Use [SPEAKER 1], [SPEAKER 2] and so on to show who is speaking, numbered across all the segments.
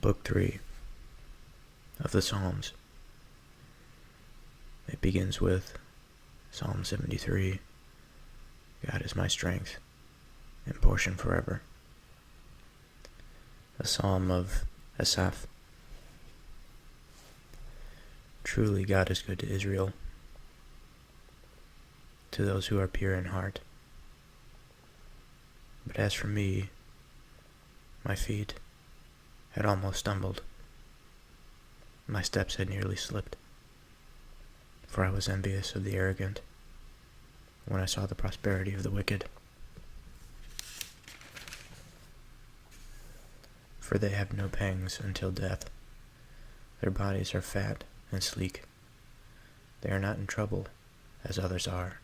[SPEAKER 1] Book 3 of the Psalms. It begins with Psalm 73, God is my strength and portion forever. A psalm of Asaph. Truly God is good to Israel, to those who are pure in heart. But as for me, my feet had almost stumbled. My steps had nearly slipped, for I was envious of the arrogant when I saw the prosperity of the wicked. For they have no pangs until death. Their bodies are fat and sleek. They are not in trouble as others are.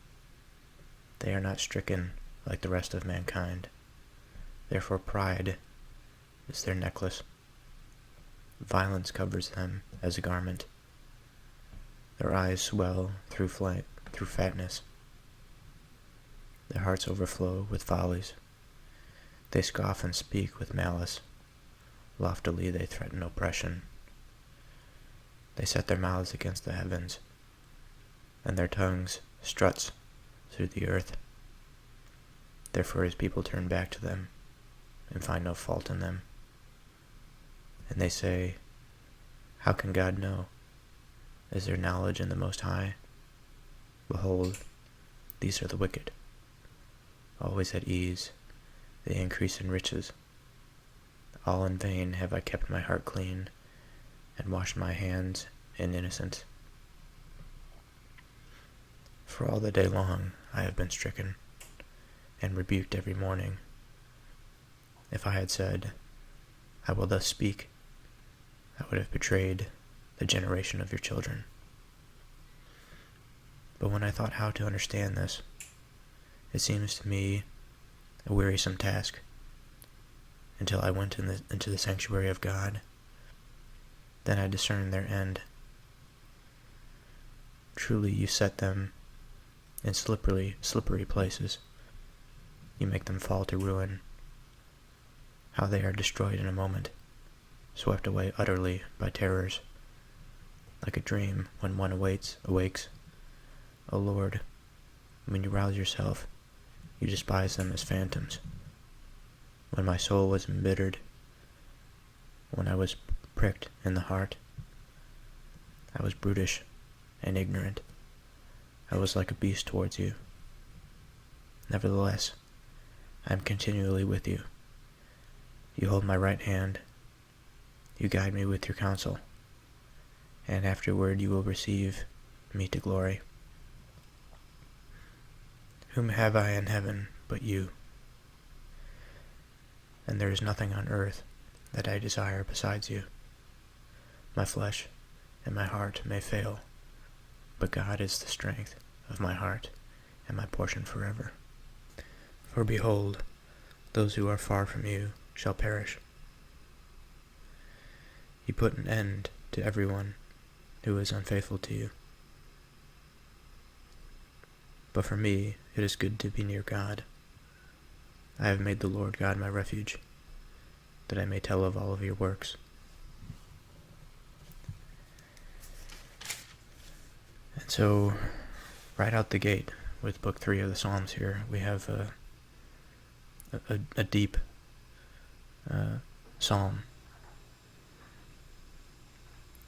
[SPEAKER 1] They are not stricken like the rest of mankind. Therefore pride is their necklace. Violence covers them as a garment. Their eyes swell through fatness. Their hearts overflow with follies. They scoff and speak with malice. Loftily they threaten oppression. They set their mouths against the heavens, and their tongues struts through the earth. Therefore his people turn back to them and find no fault in them. And they say, how can God know? Is there knowledge in the Most High? Behold, these are the wicked. Always at ease, they increase in riches. All in vain have I kept my heart clean, and washed my hands in innocence. For all the day long I have been stricken, and rebuked every morning. If I had said, I will thus speak, I would have betrayed the generation of your children. But when I thought how to understand this, it seems to me a wearisome task, until I went into the sanctuary of God. Then I discerned their end. Truly you set them in slippery places. You make them fall to ruin. How they are destroyed in a moment, swept away utterly by terrors, like a dream when one awakes. O Lord, when you rouse yourself, you despise them as phantoms. When my soul was embittered, when I was pricked in the heart, I was brutish and ignorant. I was like a beast towards you. Nevertheless, I am continually with you. You hold my right hand. You guide me with your counsel, and afterward you will receive me to glory. Whom have I in heaven but you? And there is nothing on earth that I desire besides you. My flesh and my heart may fail, but God is the strength of my heart and my portion forever. For behold, those who are far from you shall perish. You put an end to everyone who is unfaithful to you. But for me it is good to be near God. I have made the Lord God my refuge, that I may tell of all of your works. And so, right out the gate with Book 3 of the Psalms here, we have a deep psalm.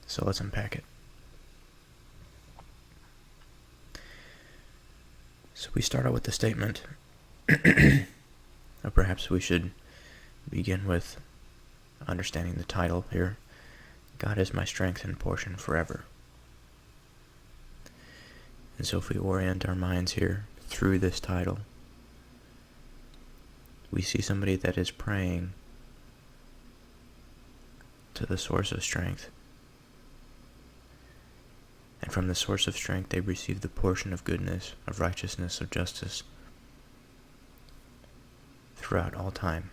[SPEAKER 1] So let's unpack it. So we start out with the statement, or perhaps we should begin with understanding the title here. God is my strength and portion forever. And so if we orient our minds here through this title, we see somebody that is praying to the source of strength. And from the source of strength they receive the portion of goodness, of righteousness, of justice throughout all time,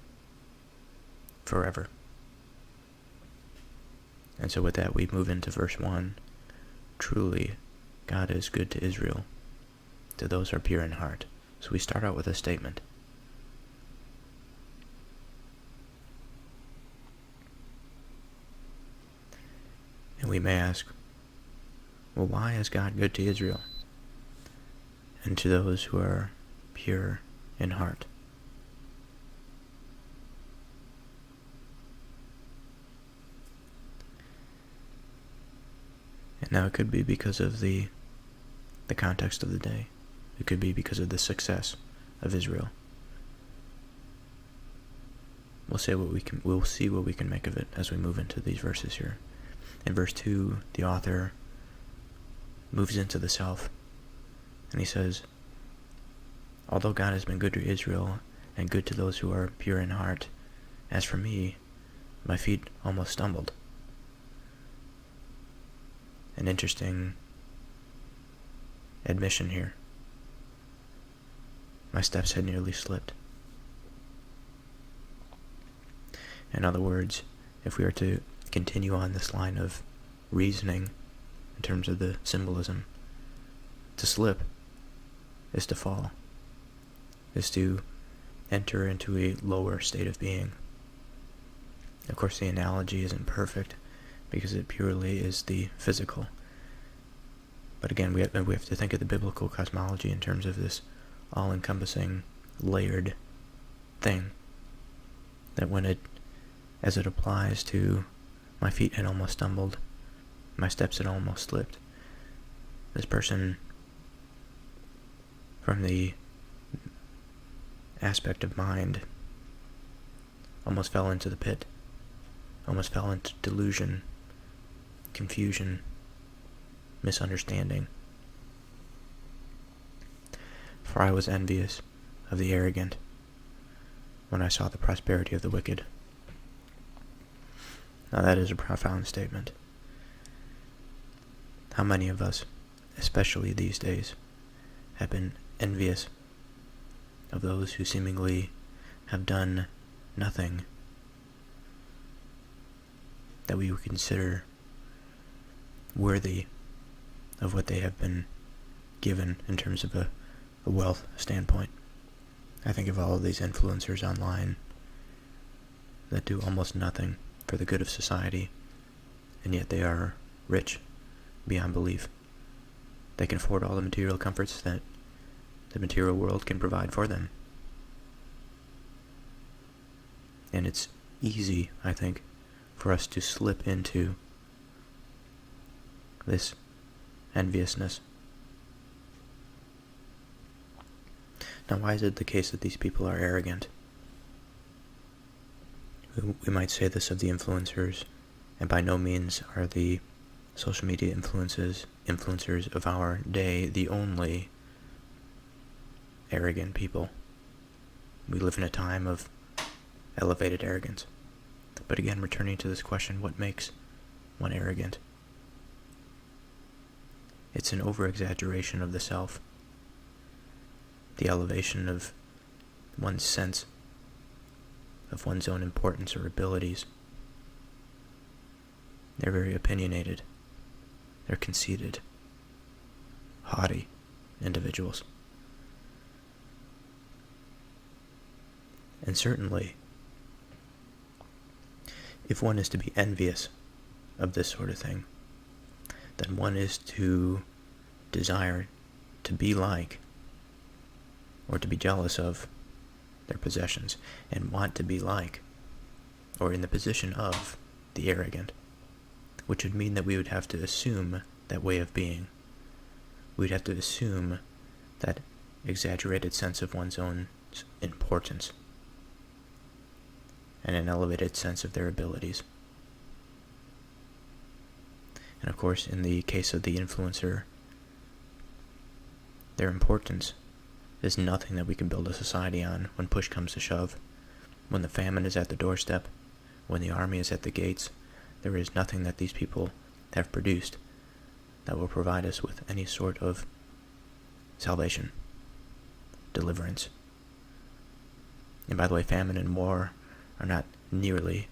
[SPEAKER 1] forever. And so with that we move into verse 1. Truly, God is good to Israel, to those who are pure in heart. So we start out with a statement. we may ask, well, why is God good to Israel and to those who are pure in heart? And now it could be because of the context of the day. It could be because of the success of Israel. We'll see what we can make of it as we move into these verses here. In verse 2, the author moves into the self, and he says, although God has been good to Israel and good to those who are pure in heart, as for me, my feet almost stumbled. An interesting admission here. My steps had nearly slipped. In other words, if we are to continue on this line of reasoning in terms of the symbolism, to slip is to fall, is to enter into a lower state of being. Of course, the analogy isn't perfect because it purely is the physical. But again, we have to think of the biblical cosmology in terms of this all-encompassing, layered thing. That as it applies to my feet had almost stumbled, my steps had almost slipped. This person, from the aspect of mind, almost fell into the pit, almost fell into delusion, confusion, misunderstanding. For I was envious of the arrogant when I saw the prosperity of the wicked. Now that is a profound statement. How many of us, especially these days, have been envious of those who seemingly have done nothing that we would consider worthy of what they have been given in terms of a wealth standpoint? I think of all of these influencers online that do almost nothing for the good of society, and yet they are rich beyond belief. They can afford all the material comforts that the material world can provide for them. And it's easy, I think, for us to slip into this enviousness. Now, why is it the case that these people are arrogant? We might say this of the influencers, and by no means are the social media influencers of our day the only arrogant people. We live in a time of elevated arrogance. But again, returning to this question, what makes one arrogant? It's an over-exaggeration of the self, the elevation of one's sense of one's own importance or abilities. They're very opinionated. They're conceited, haughty individuals. And certainly, if one is to be envious of this sort of thing, then one is to desire to be like or to be jealous of their possessions and want to be like or in the position of the arrogant, which would mean that we would have to assume that way of being. We'd have to assume that exaggerated sense of one's own importance and an elevated sense of their abilities. And of course, in the case of the influencer, their importance is nothing that we can build a society on when push comes to shove. When the famine is at the doorstep, when the army is at the gates, there is nothing that these people have produced that will provide us with any sort of salvation, deliverance. And by the way, famine and war are not nearly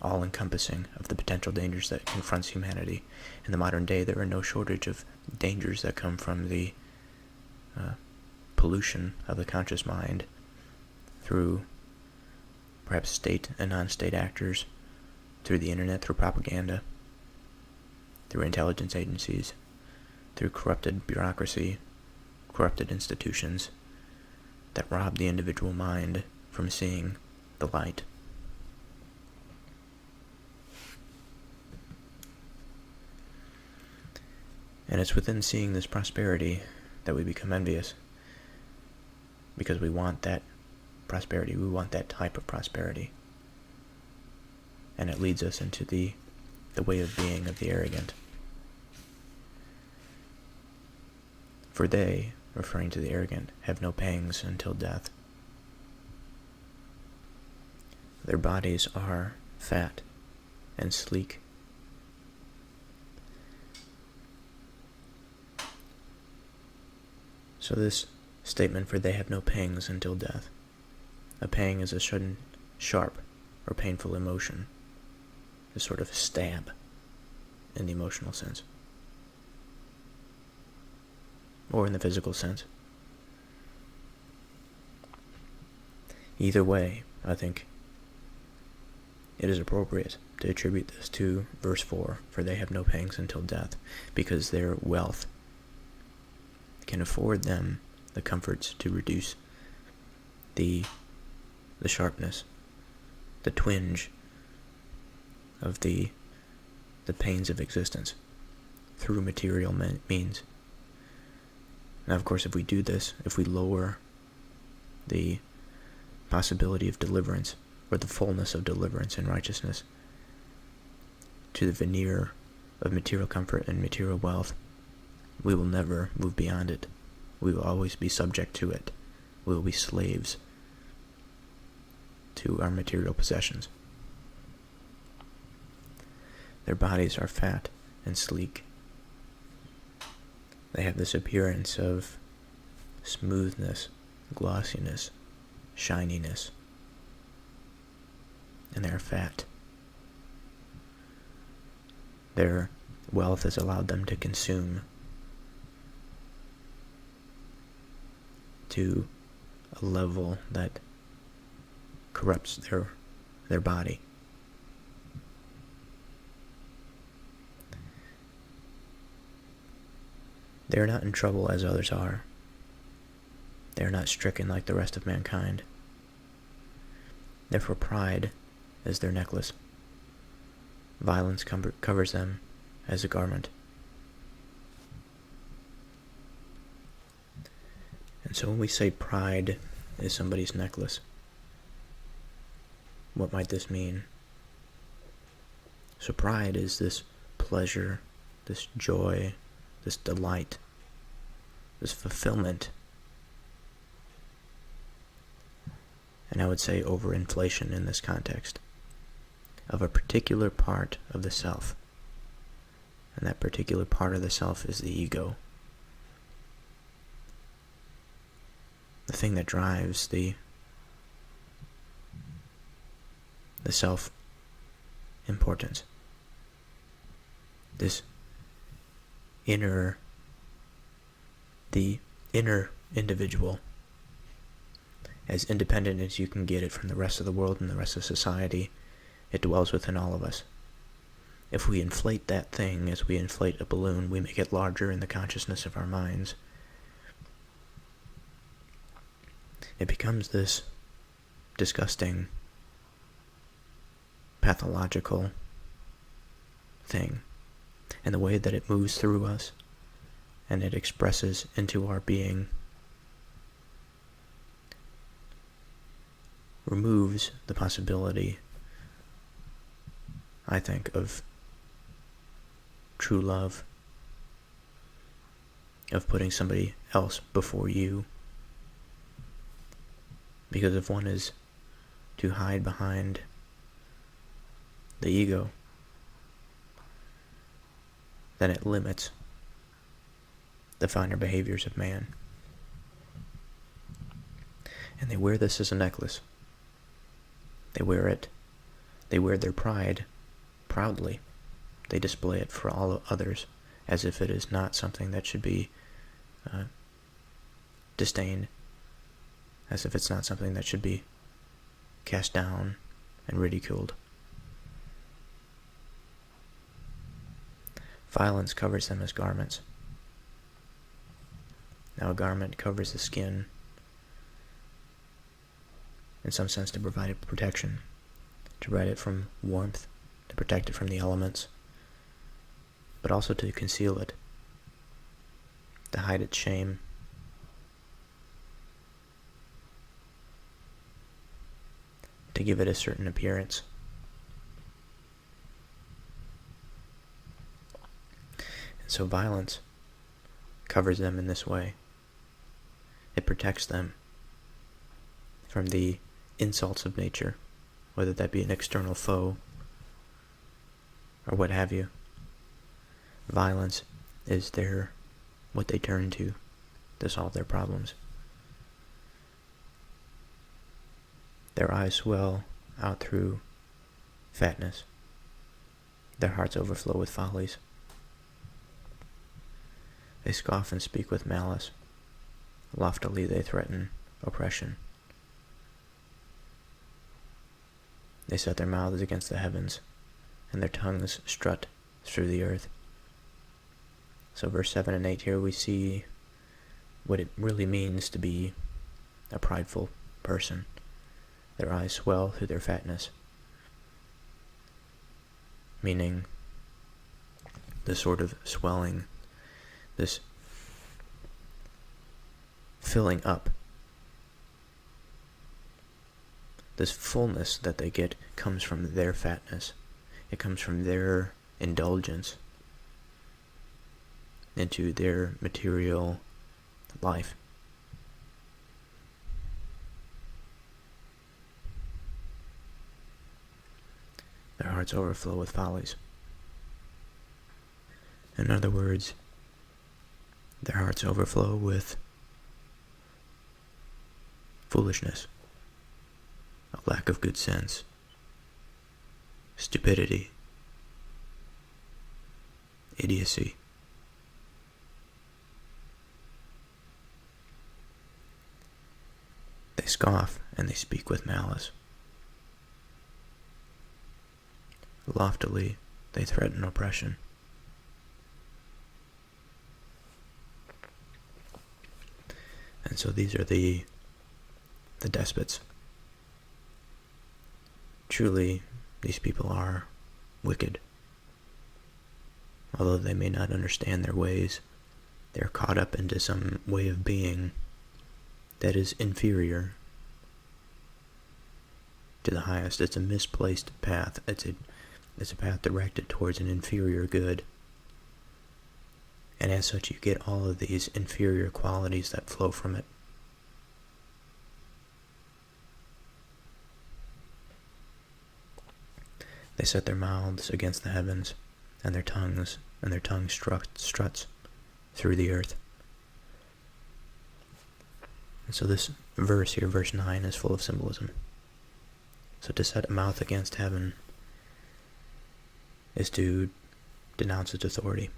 [SPEAKER 1] all-encompassing of the potential dangers that confronts humanity. In the modern day, there are no shortage of dangers that come from the pollution of the conscious mind through perhaps state and non-state actors through the internet, through propaganda, through intelligence agencies, through corrupted bureaucracy, corrupted institutions that rob the individual mind from seeing the light. And it's within seeing this prosperity that we become envious, because we want that prosperity, we want that type of prosperity. And it leads us into the way of being of the arrogant. For they, referring to the arrogant, have no pangs until death. Their bodies are fat and sleek. So this statement, for they have no pangs until death. A pang is a sudden, sharp, or painful emotion. A sort of stab in the emotional sense. Or in the physical sense. Either way, I think it is appropriate to attribute this to verse 4, for they have no pangs until death, because their wealth can afford them the comforts to reduce the sharpness, the twinge of the pains of existence through material means. Now, of course, if we do this, if we lower the possibility of deliverance, or the fullness of deliverance and righteousness, to the veneer of material comfort and material wealth, we will never move beyond it. We will always be subject to it. We will be slaves to our material possessions. Their bodies are fat and sleek. They have this appearance of smoothness, glossiness, shininess, and they are fat. Their wealth has allowed them to consume to a level that corrupts their body. They are not in trouble as others are. They are not stricken like the rest of mankind. Therefore pride is their necklace. Violence covers them as a garment. And so when we say pride is somebody's necklace, what might this mean? So pride is this pleasure, this joy, this delight, this fulfillment. And I would say overinflation in this context of a particular part of the self. And that particular part of the self is the ego. The thing that drives the self-importance. The inner individual, as independent as you can get it from the rest of the world and the rest of society, it dwells within all of us. If we inflate that thing as we inflate a balloon, we make it larger in the consciousness of our minds. It becomes this disgusting, pathological thing. And the way that it moves through us and it expresses into our being removes the possibility, I think, of true love, of putting somebody else before you. Because if one is to hide behind the ego, then it limits the finer behaviors of man. And they wear this as a necklace. They wear it. They wear their pride proudly. They display it for all others as if it is not something that should be disdained, as if it's not something that should be cast down and ridiculed. Violence covers them as garments. Now a garment covers the skin, in some sense to provide it protection, to protect it from warmth, to protect it from the elements, but also to conceal it, to hide its shame. To give it a certain appearance. And so violence covers them in this way. It protects them from the insults of nature, whether that be an external foe or what have you. Violence is what they turn to solve their problems. Their eyes swell out through fatness. Their hearts overflow with follies. They scoff and speak with malice. Loftily they threaten oppression. They set their mouths against the heavens, and their tongues strut through the earth. So verse 7 and 8 here we see what it really means to be a prideful person. Their eyes swell through their fatness, meaning this sort of swelling, this filling up, this fullness that they get comes from their fatness. It comes from their indulgence into their material life. Their hearts overflow with follies. In other words, their hearts overflow with foolishness, a lack of good sense, stupidity, idiocy. They scoff and they speak with malice. Loftily, they threaten oppression. And so these are the despots. Truly, these people are wicked. Although they may not understand their ways, they're caught up into some way of being that is inferior to the highest. It's a misplaced path. It's a path directed towards an inferior good. And as such, you get all of these inferior qualities that flow from it. They set their mouths against the heavens, and their tongue struts through the earth. And so this verse here, verse 9, is full of symbolism. So to set a mouth against heaven is to denounce its authority.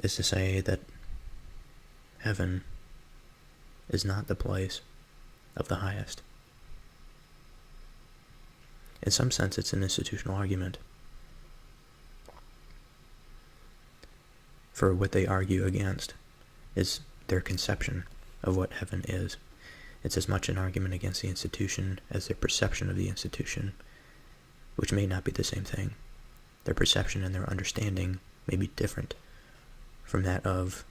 [SPEAKER 1] Is to say that heaven is not the place of the highest. In some sense, it's an institutional argument. For what they argue against is their conception of what heaven is. It's as much an argument against the institution as their perception of the institution, which may not be the same thing. Their perception and their understanding may be different from that of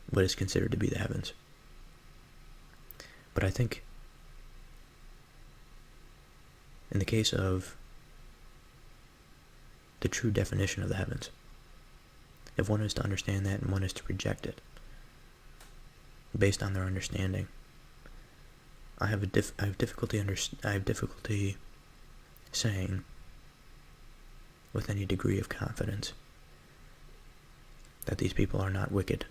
[SPEAKER 1] what is considered to be the heavens. But I think in the case of the true definition of the heavens, if one is to understand that and one is to reject it based on their understanding, I have difficulty saying with any degree of confidence that these people are not wicked.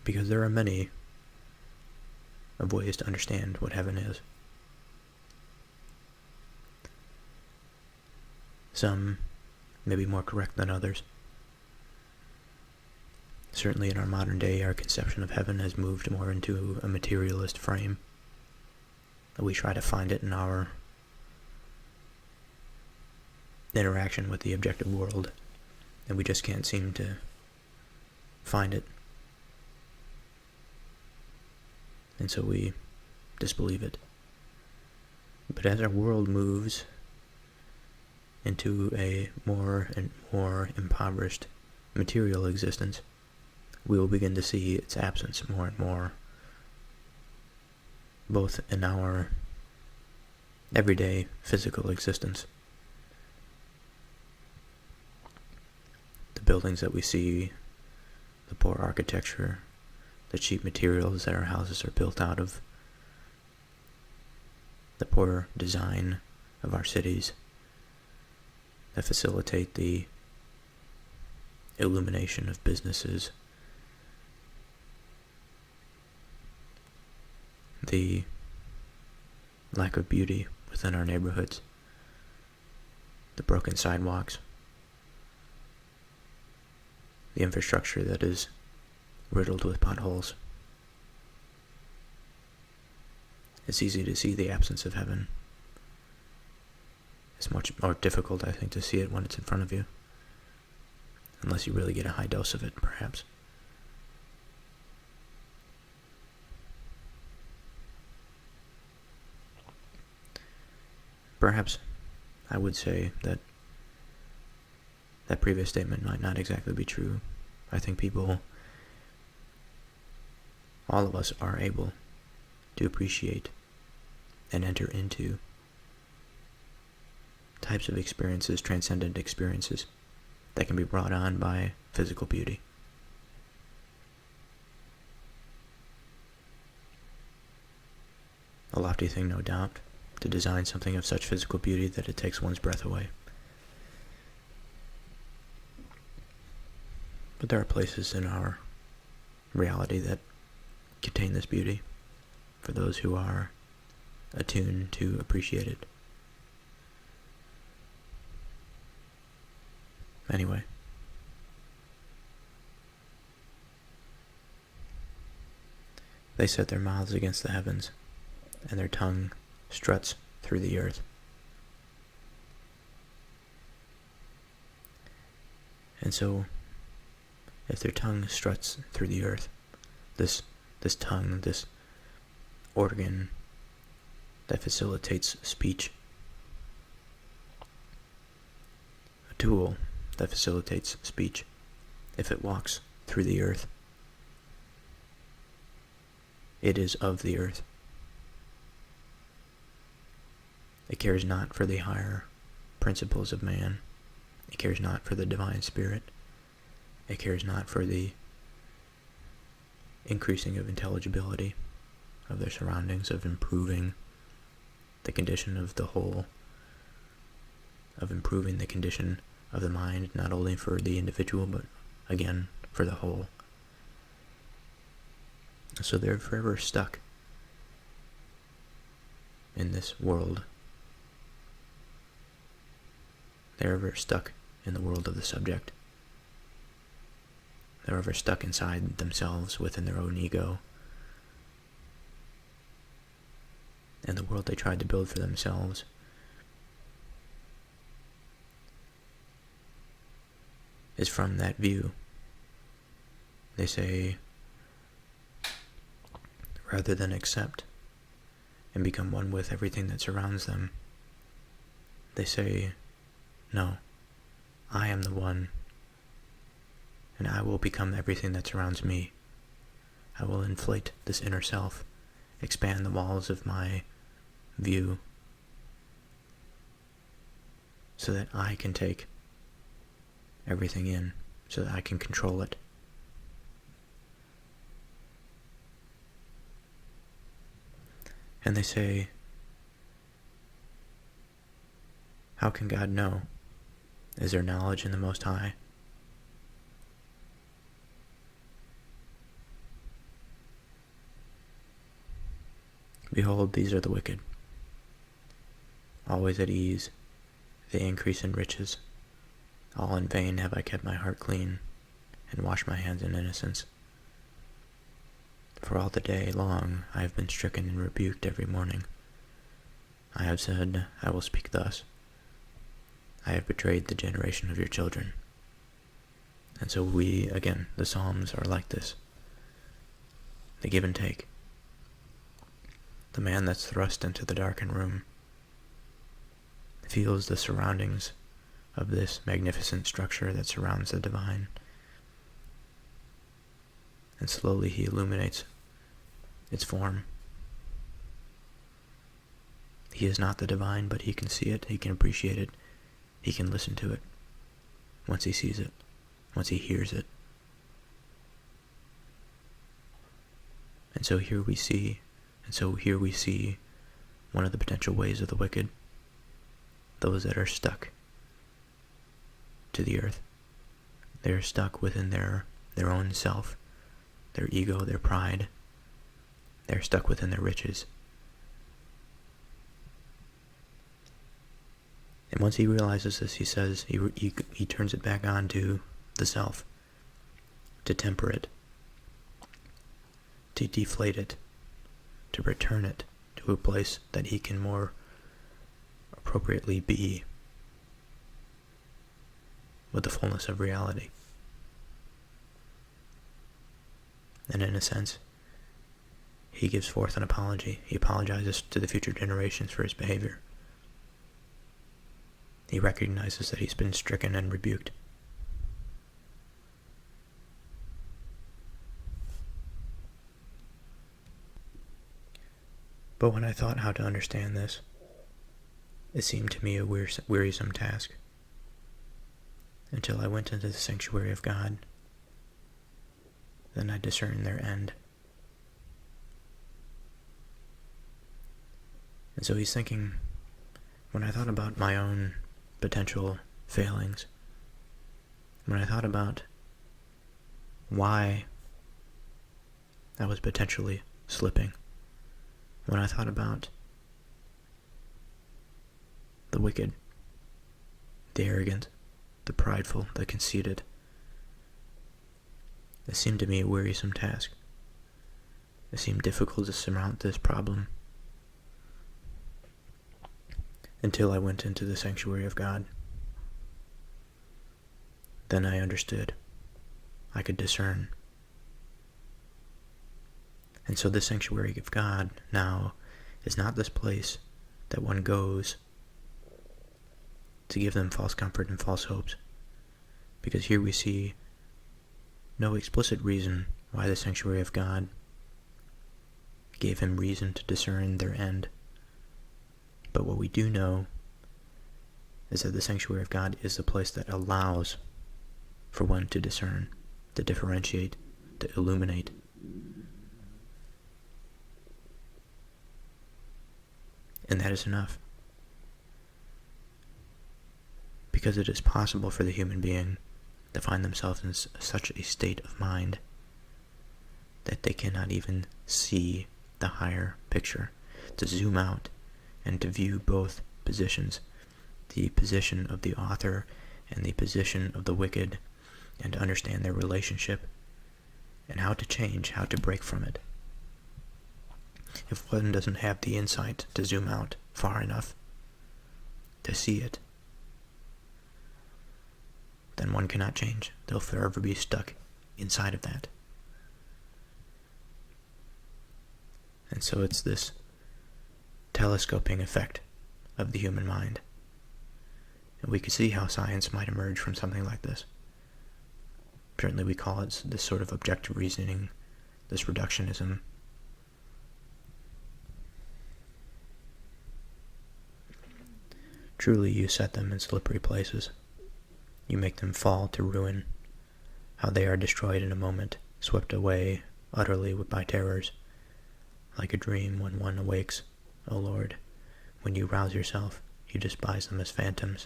[SPEAKER 1] Because there are many of ways to understand what heaven is. Some may be more correct than others. Certainly in our modern day, our conception of heaven has moved more into a materialist frame. We try to find it in our interaction with the objective world, and we just can't seem to find it. And so we disbelieve it. But as our world moves into a more and more impoverished material existence, we will begin to see its absence more and more, both in our everyday physical existence. The buildings that we see, the poor architecture, the cheap materials that our houses are built out of, the poor design of our cities that facilitate the illumination of businesses, the lack of beauty within our neighborhoods, the broken sidewalks, the infrastructure that is riddled with potholes. It's easy to see the absence of heaven. It's much more difficult, I think, to see it when it's in front of you. Unless you really get a high dose of it, perhaps. Perhaps I would say that that previous statement might not exactly be true. I think all of us are able to appreciate and enter into types of experiences, transcendent experiences, that can be brought on by physical beauty. A lofty thing, no doubt, to design something of such physical beauty that it takes one's breath away. But there are places in our reality that contain this beauty for those who are attuned to appreciate it. Anyway, they set their mouths against the heavens, and their tongue struts through the earth. And so, if their tongue struts through the earth, this tongue, this organ that facilitates speech, a tool that facilitates speech, if it walks through the earth, it is of the earth. It cares not for the higher principles of man. It cares not for the divine spirit. It cares not for the increasing of intelligibility of their surroundings, of improving the condition of the whole, of improving the condition of the mind, not only for the individual, but again, for the whole. So they're forever stuck in this world. They're ever stuck in the world of the subject. They're ever stuck inside themselves, within their own ego. And the world they tried to build for themselves is from that view. They say, rather than accept and become one with everything that surrounds them, they say, no, I am the one, and I will become everything that surrounds me. I will inflate this inner self, expand the walls of my view, so that I can take everything in, so that I can control it. And they say, how can God know? Is there knowledge in the Most High? Behold, these are the wicked, always at ease, they increase in riches. All in vain have I kept my heart clean, and washed my hands in innocence. For all the day long I have been stricken and rebuked every morning. I have said, I will speak thus. I have betrayed the generation of your children. And so we, again, the Psalms are like this. They give and take. The man that's thrust into the darkened room feels the surroundings of this magnificent structure that surrounds the divine. And slowly he illuminates its form. He is not the divine, but he can see it, he can appreciate it, he can listen to it once he sees it, once he hears it. And so here we see one of the potential ways of the wicked, those that are stuck to the earth. They are stuck within their own self, their ego, their pride. They're stuck within their riches. And once he realizes this, he says, he turns it back on to the self, to temper it, to deflate it, to return it to a place that he can more appropriately be with the fullness of reality. And in a sense, he gives forth an apology. He apologizes to the future generations for his behavior. He recognizes that he's been stricken and rebuked. But when I thought how to understand this, it seemed to me a wearisome task, until I went into the sanctuary of God. Then I discerned their end. And so he's thinking, when I thought about my own potential failings, when I thought about why I was potentially slipping, when I thought about the wicked, the arrogant, the prideful, the conceited, it seemed to me a wearisome task. It seemed difficult to surmount this problem until I went into the sanctuary of God. Then I understood. I could discern. And so the sanctuary of God now is not this place that one goes to give them false comfort and false hopes. Because here we see no explicit reason why the sanctuary of God gave him reason to discern their end. But what we do know is that the sanctuary of God is the place that allows for one to discern, to differentiate, to illuminate. And that is enough. Because it is possible for the human being to find themselves in such a state of mind that they cannot even see the higher picture, to zoom out and to view both positions, the position of the author and the position of the wicked, and to understand their relationship and how to change, how to break from it. If one doesn't have the insight to zoom out far enough to see it, then one cannot change. They'll forever be stuck inside of that. And so it's this telescoping effect of the human mind. And we could see how science might emerge from something like this. Certainly we call it this sort of objective reasoning, this reductionism. Truly you set them in slippery places. You make them fall to ruin, how they are destroyed in a moment, swept away utterly by terrors, like a dream when one awakes, O Lord. When you rouse yourself, you despise them as phantoms.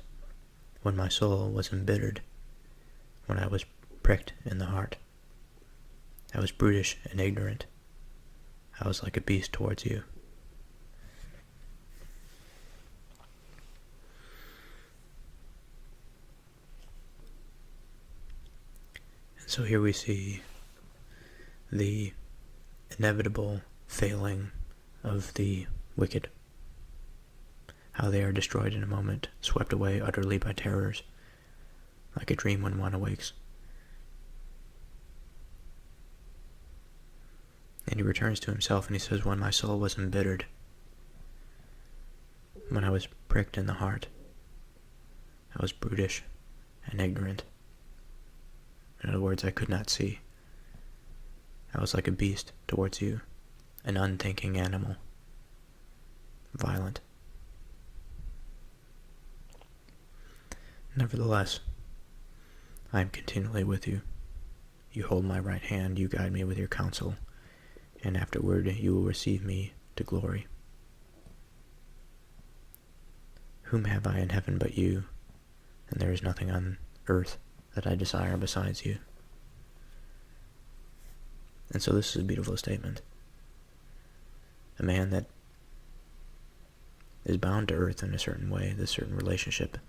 [SPEAKER 1] When my soul was embittered, when I was pricked in the heart, I was brutish and ignorant. I was like a beast towards you. And so here we see the inevitable failing of the wicked. how they are destroyed in a moment, swept away utterly by terrors, like a dream when one awakes. And he returns to himself and he says, when my soul was embittered, when I was pricked in the heart, I was brutish and ignorant. In other words, I could not see. I was like a beast towards you, an unthinking animal, violent. Nevertheless, I am continually with you. You hold my right hand, you guide me with your counsel, and afterward you will receive me to glory. Whom have I in heaven but you, and there is nothing on earth that I desire besides you. And so this is a beautiful statement. A man that is bound to earth in a certain way, this certain relationship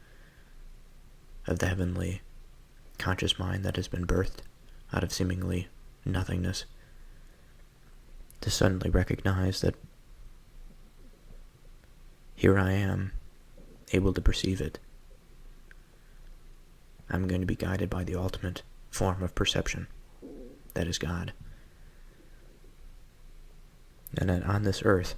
[SPEAKER 1] of the heavenly conscious mind that has been birthed out of seemingly nothingness, to suddenly recognize that here I am, able to perceive it. I'm going to be guided by the ultimate form of perception, that is God. And that on this earth,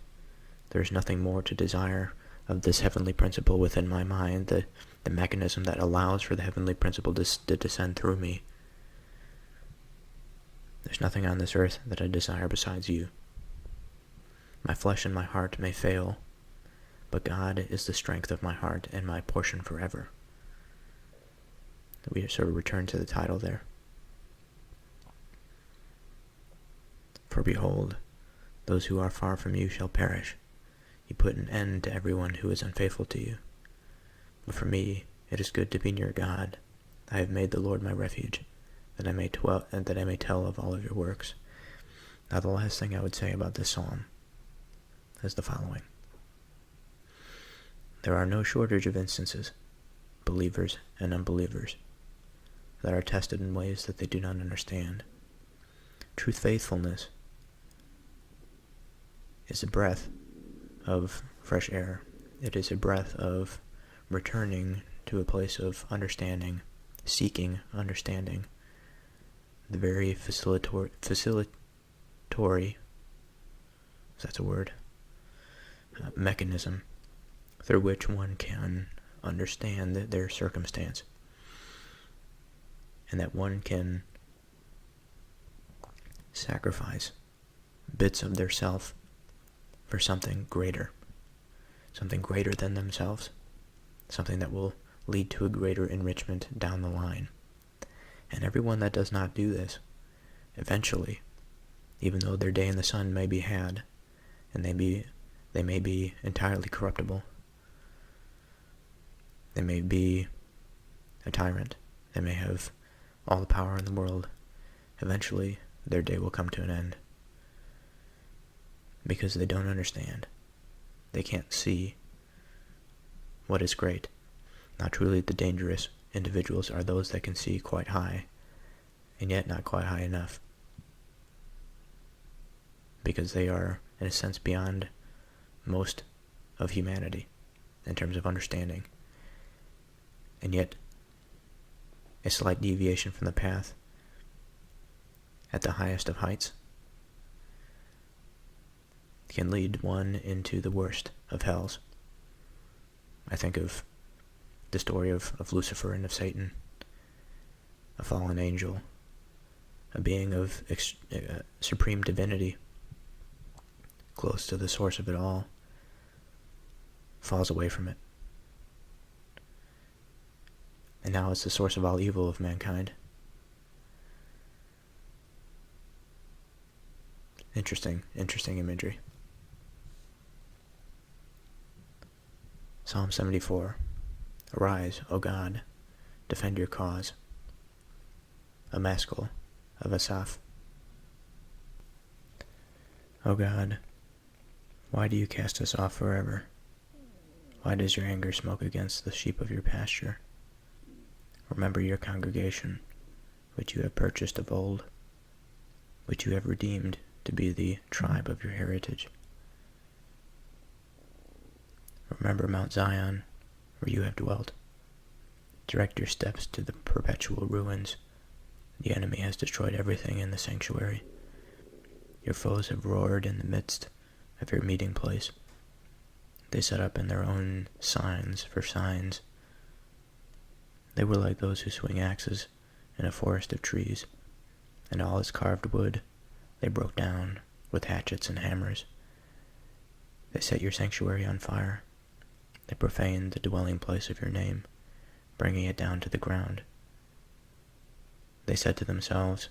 [SPEAKER 1] there's nothing more to desire of this heavenly principle within my mind, the mechanism that allows for the heavenly principle to descend through me. There's nothing on this earth that I desire besides you. My flesh and my heart may fail, but God is the strength of my heart and my portion forever. We sort of return to the title there. For behold, those who are far from you shall perish. You put an end to everyone who is unfaithful to you. But for me, it is good to be near God. I have made the Lord my refuge, that I may tell of all of your works. Now the last thing I would say about this psalm is the following. There are no shortage of instances, believers and unbelievers, that are tested in ways that they do not understand. Truth faithfulness is a breath of fresh air. It is a breath of returning to a place of understanding, seeking understanding, the very facilitatory, if that's a word, mechanism through which one can understand their circumstance, and that one can sacrifice bits of their self for something greater than themselves, something that will lead to a greater enrichment down the line. And everyone that does not do this, eventually, even though their day in the sun may be had, and they may be entirely corruptible, they may be a tyrant, they may have all the power in the world, eventually their day will come to an end. Because they don't understand. They can't see what is great. Now truly the dangerous individuals are those that can see quite high, and yet not quite high enough. Because they are, in a sense, beyond most of humanity in terms of understanding. And yet, a slight deviation from the path at the highest of heights can lead one into the worst of hells. I think of the story of Lucifer and of Satan, a fallen angel, a being of supreme divinity, close to the source of it all, falls away from it. And now it's the source of all evil of mankind. Interesting imagery. Psalm 74. Arise, O God, defend your cause. A maskil of Asaph. O God, why do you cast us off forever? Why does your anger smoke against the sheep of your pasture? Remember your congregation, which you have purchased of old, which you have redeemed to be the tribe of your heritage. Remember Mount Zion, where you have dwelt. Direct your steps to the perpetual ruins. The enemy has destroyed everything in the sanctuary. Your foes have roared in the midst of your meeting place. They set up in their own signs for signs. They were like those who swing axes in a forest of trees, and all its carved wood they broke down with hatchets and hammers. They set your sanctuary on fire. They profaned the dwelling place of your name, bringing it down to the ground. They said to themselves,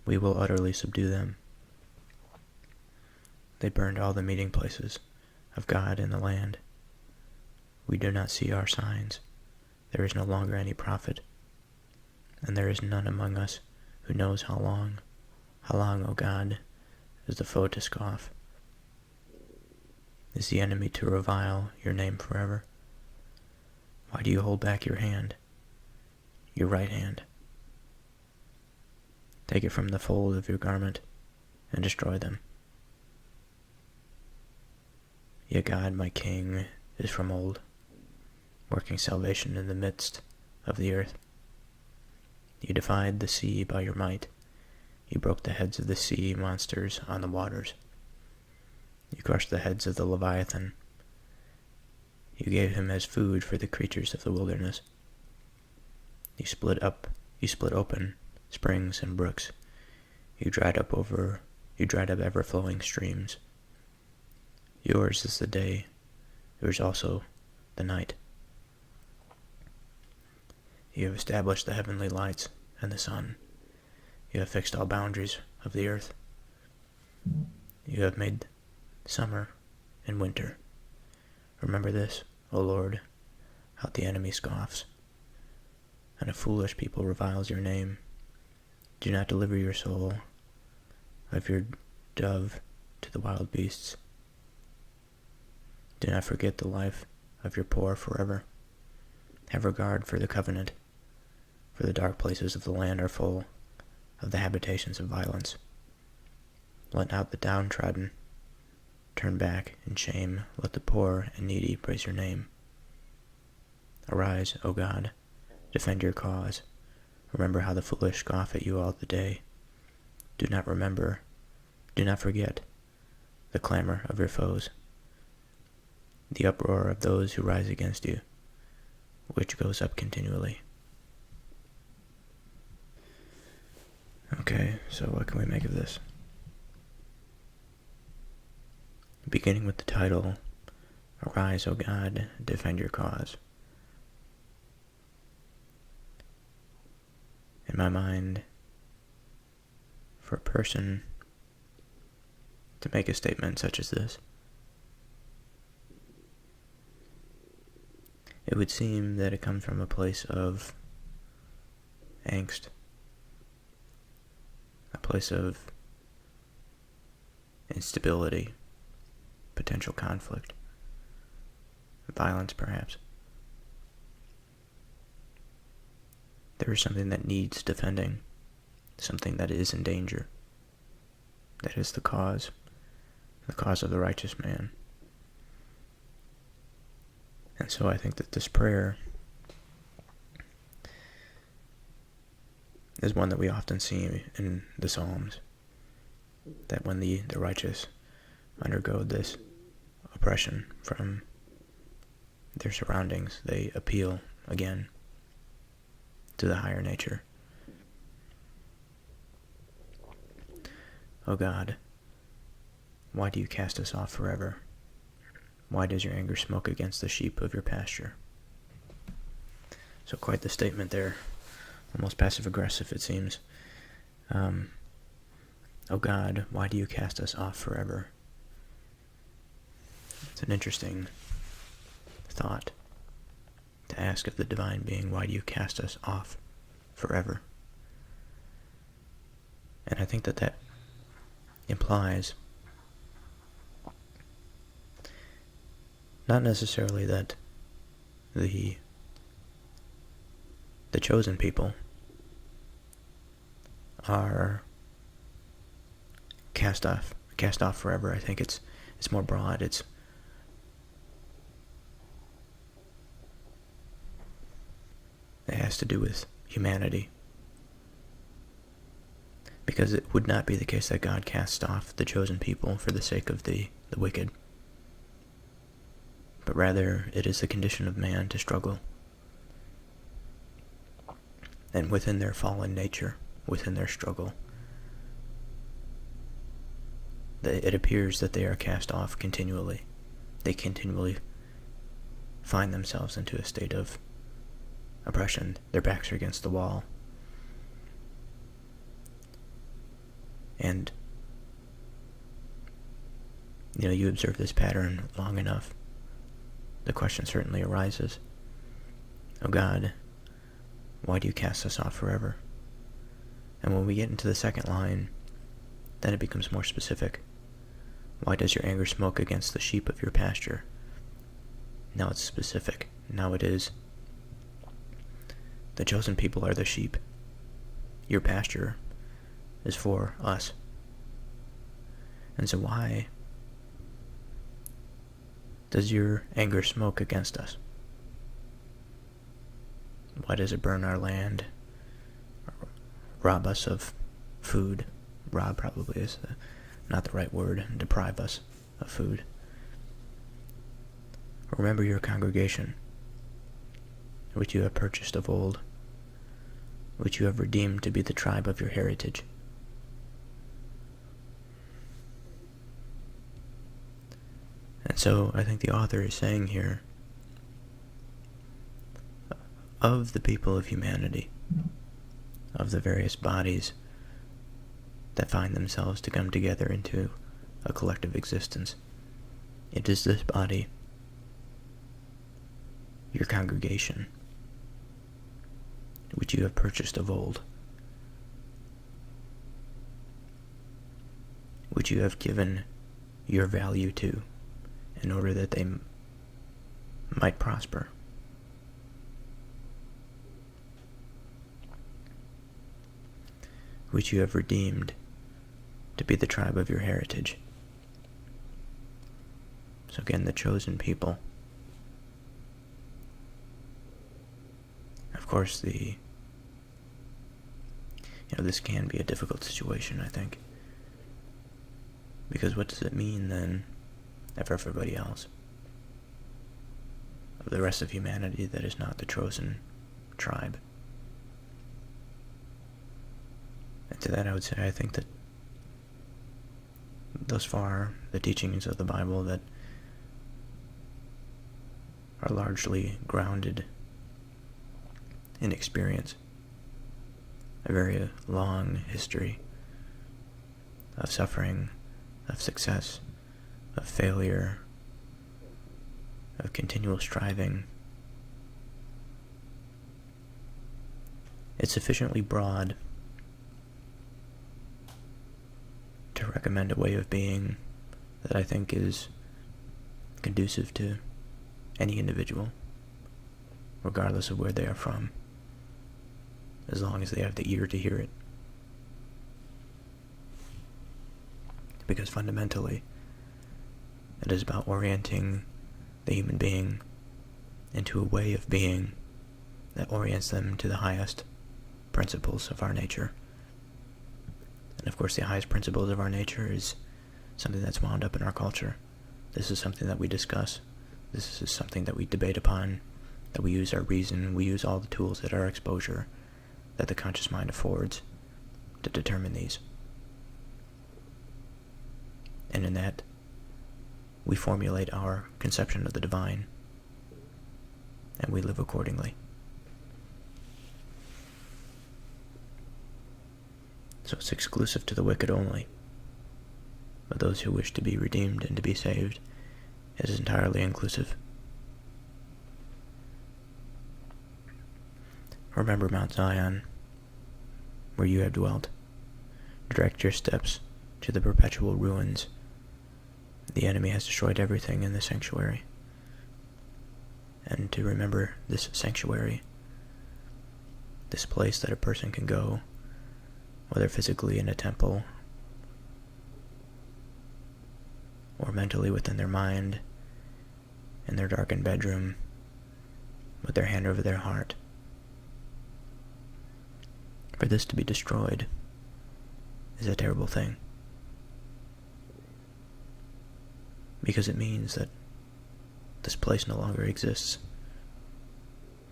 [SPEAKER 1] "We will utterly subdue them." They burned all the meeting places of God in the land. We do not see our signs. There is no longer any prophet, and there is none among us who knows how long, O God, is the foe to scoff? Is the enemy to revile your name forever? Why do you hold back your hand, your right hand? Take it from the fold of your garment and destroy them. Yet God, my King, is from old, working salvation in the midst of the earth. You defied the sea by your might. You broke the heads of the sea monsters on the waters. You crushed the heads of the Leviathan. You gave him as food for the creatures of the wilderness. You split open springs and brooks. You dried up ever-flowing streams. Yours is the day, yours also the night. You have established the heavenly lights and the sun. You have fixed all boundaries of the earth. You have made summer and winter. Remember this, O Lord, how the enemy scoffs, and a foolish people reviles your name. Do not deliver your soul of your dove to the wild beasts. Do not forget the life of your poor forever. Have regard for the covenant, for the dark places of the land are full of the habitations of violence. Let not the downtrodden turn back in shame. Let the poor and needy praise your name. Arise, O God, defend your cause. Remember how the foolish scoff at you all the day. Do not forget the clamor of your foes, the uproar of those who rise against you, which goes up continually. Okay, so what can we make of this? Beginning with the title, Arise, O God, defend your cause. In my mind, for a person to make a statement such as this, it would seem that it comes from a place of angst, a place of instability, potential conflict, violence perhaps. There is something that needs defending, something that is in danger. That is the cause of the righteous man. And so I think that this prayer is one that we often see in the Psalms, that when the righteous undergo this oppression from their surroundings, they appeal again to the higher nature. O God, why do you cast us off forever? Why does your anger smoke against the sheep of your pasture? So quite the statement there, almost passive-aggressive it seems. O God, why do you cast us off forever? It's an interesting thought to ask of the divine being, why do you cast us off forever? And I think that implies not necessarily that the chosen people are cast off forever. I think it's more broad. It's It has to do with humanity. Because it would not be the case that God casts off the chosen people for the sake of the wicked. But rather, it is the condition of man to struggle. And within their fallen nature, within their struggle, it appears that they are cast off continually. They continually find themselves into a state of oppression. Their backs are against the wall. And, you observe this pattern long enough, the question certainly arises, "Oh God, why do you cast us off forever?" And when we get into the second line, then it becomes more specific. "Why does your anger smoke against the sheep of your pasture?" Now it's specific. Now it is, the chosen people are the sheep. Your pasture is for us. And so why does your anger smoke against us? Why does it burn our land, rob us of food? Rob probably is not the right word. Deprive us of food. Remember your congregation, which you have purchased of old, which you have redeemed to be the tribe of your heritage. And so I think the author is saying here, of the people of humanity, of the various bodies that find themselves to come together into a collective existence, it is this body, your congregation, which you have purchased of old, which you have given your value to, in order that they might prosper. Which you have redeemed to be the tribe of your heritage. So again, the chosen people. Of course, this can be a difficult situation, I think. Because what does it mean then for everybody else? Of the rest of humanity that is not the chosen tribe? And to that I would say, I think that thus far, the teachings of the Bible that are largely grounded in experience, a very long history of suffering, of success, of failure, of continual striving. It's sufficiently broad to recommend a way of being that I think is conducive to any individual, regardless of where they are from, as long as they have the ear to hear it. Because fundamentally, it is about orienting the human being into a way of being that orients them to the highest principles of our nature. And of course, the highest principles of our nature is something that's wound up in our culture. This is something that we discuss. This is something that we debate upon, that we use our reason, we use all the tools at our exposure that the conscious mind affords to determine these. And in that, we formulate our conception of the divine, and we live accordingly. So it's exclusive to the wicked only. But those who wish to be redeemed and to be saved, it is entirely inclusive. Remember Mount Zion, where you have dwelt. Direct your steps to the perpetual ruins. The enemy has destroyed everything in the sanctuary. And to remember this sanctuary, this place that a person can go, whether physically in a temple or mentally within their mind, in their darkened bedroom, with their hand over their heart, For this to be destroyed is a terrible thing, because it means that this place no longer exists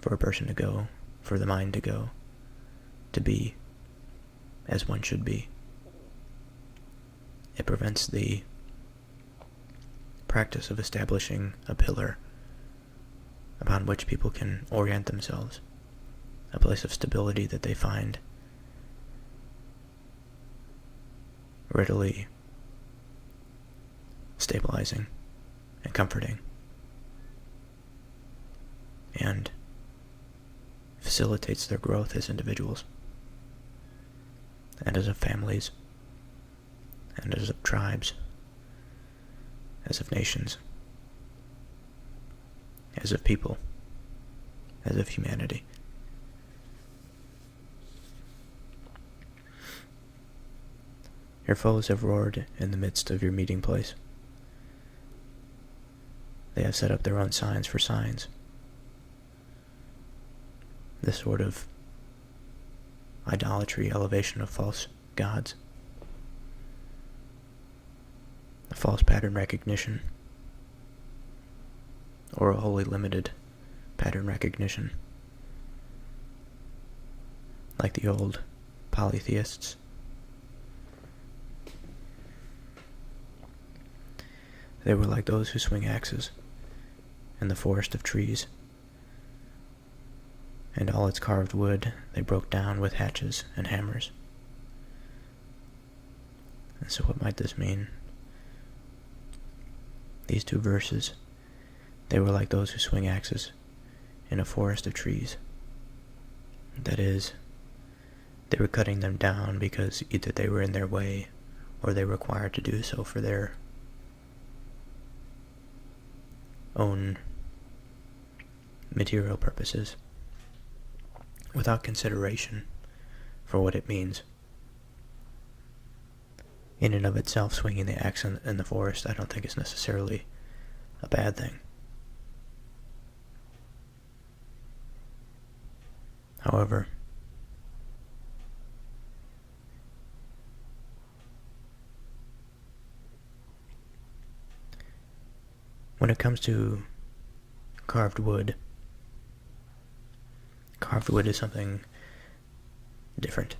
[SPEAKER 1] for a person to go, for the mind to go, to be as one should be. It prevents the practice of establishing a pillar upon which people can orient themselves, a place of stability that they find readily stabilizing and comforting, and facilitates their growth as individuals, and as of families, and as of tribes, as of nations, as of people, as of humanity. Your foes have roared in the midst of your meeting place. They have set up their own signs for signs. This sort of idolatry, elevation of false gods, a false pattern recognition, or a wholly limited pattern recognition, like the old polytheists. They were like those who swing axes in the forest of trees, and all its carved wood they broke down with hatchets and hammers. And so what might this mean? These two verses, they were like those who swing axes in a forest of trees. That is, they were cutting them down because either they were in their way or they were required to do so for their own material purposes, without consideration for what it means. In and of itself, swinging the axe in the forest, I don't think is necessarily a bad thing. However, when it comes to carved wood is something different.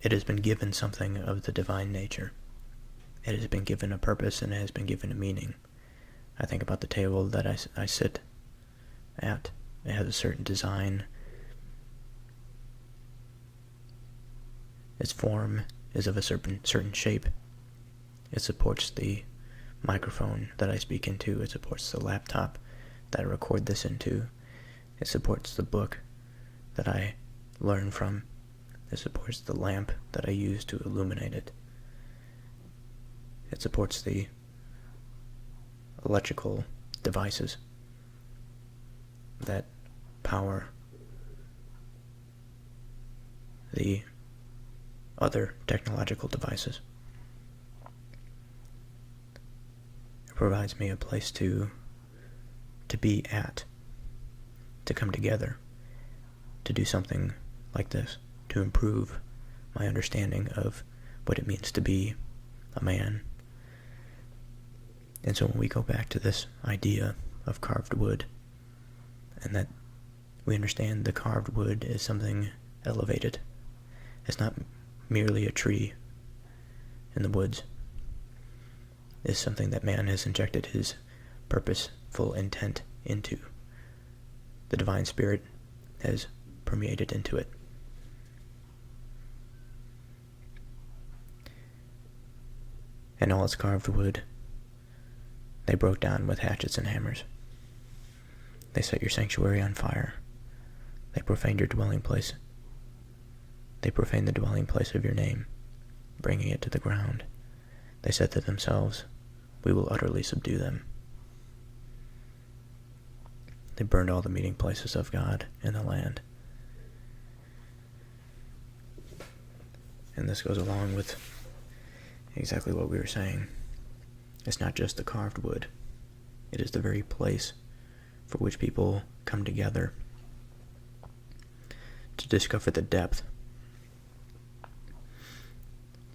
[SPEAKER 1] It has been given something of the divine nature. It has been given a purpose and it has been given a meaning. I think about the table that I sit at. It has a certain design. Its form is of a certain shape. It supports the microphone that I speak into. It supports the laptop that I record this into. It supports the book that I learn from. It supports the lamp that I use to illuminate it. It supports the electrical devices that power the other technological devices. It provides me a place to be at, to come together, to do something like this, to improve my understanding of what it means to be a man. And so when we go back to this idea of carved wood, and that we understand the carved wood is something elevated, it's not merely a tree in the woods, it's something that man has injected his purposeful intent into. The divine spirit has permeated into it. And all its carved wood they broke down with hatchets and hammers. They set your sanctuary on fire. They profaned your dwelling place. They profaned the dwelling place of your name, bringing it to the ground. They said to themselves, "We will utterly subdue them." They burned all the meeting places of God in the land. And this goes along with exactly what we were saying. It's not just the carved wood. It is the very place for which people come together to discover the depth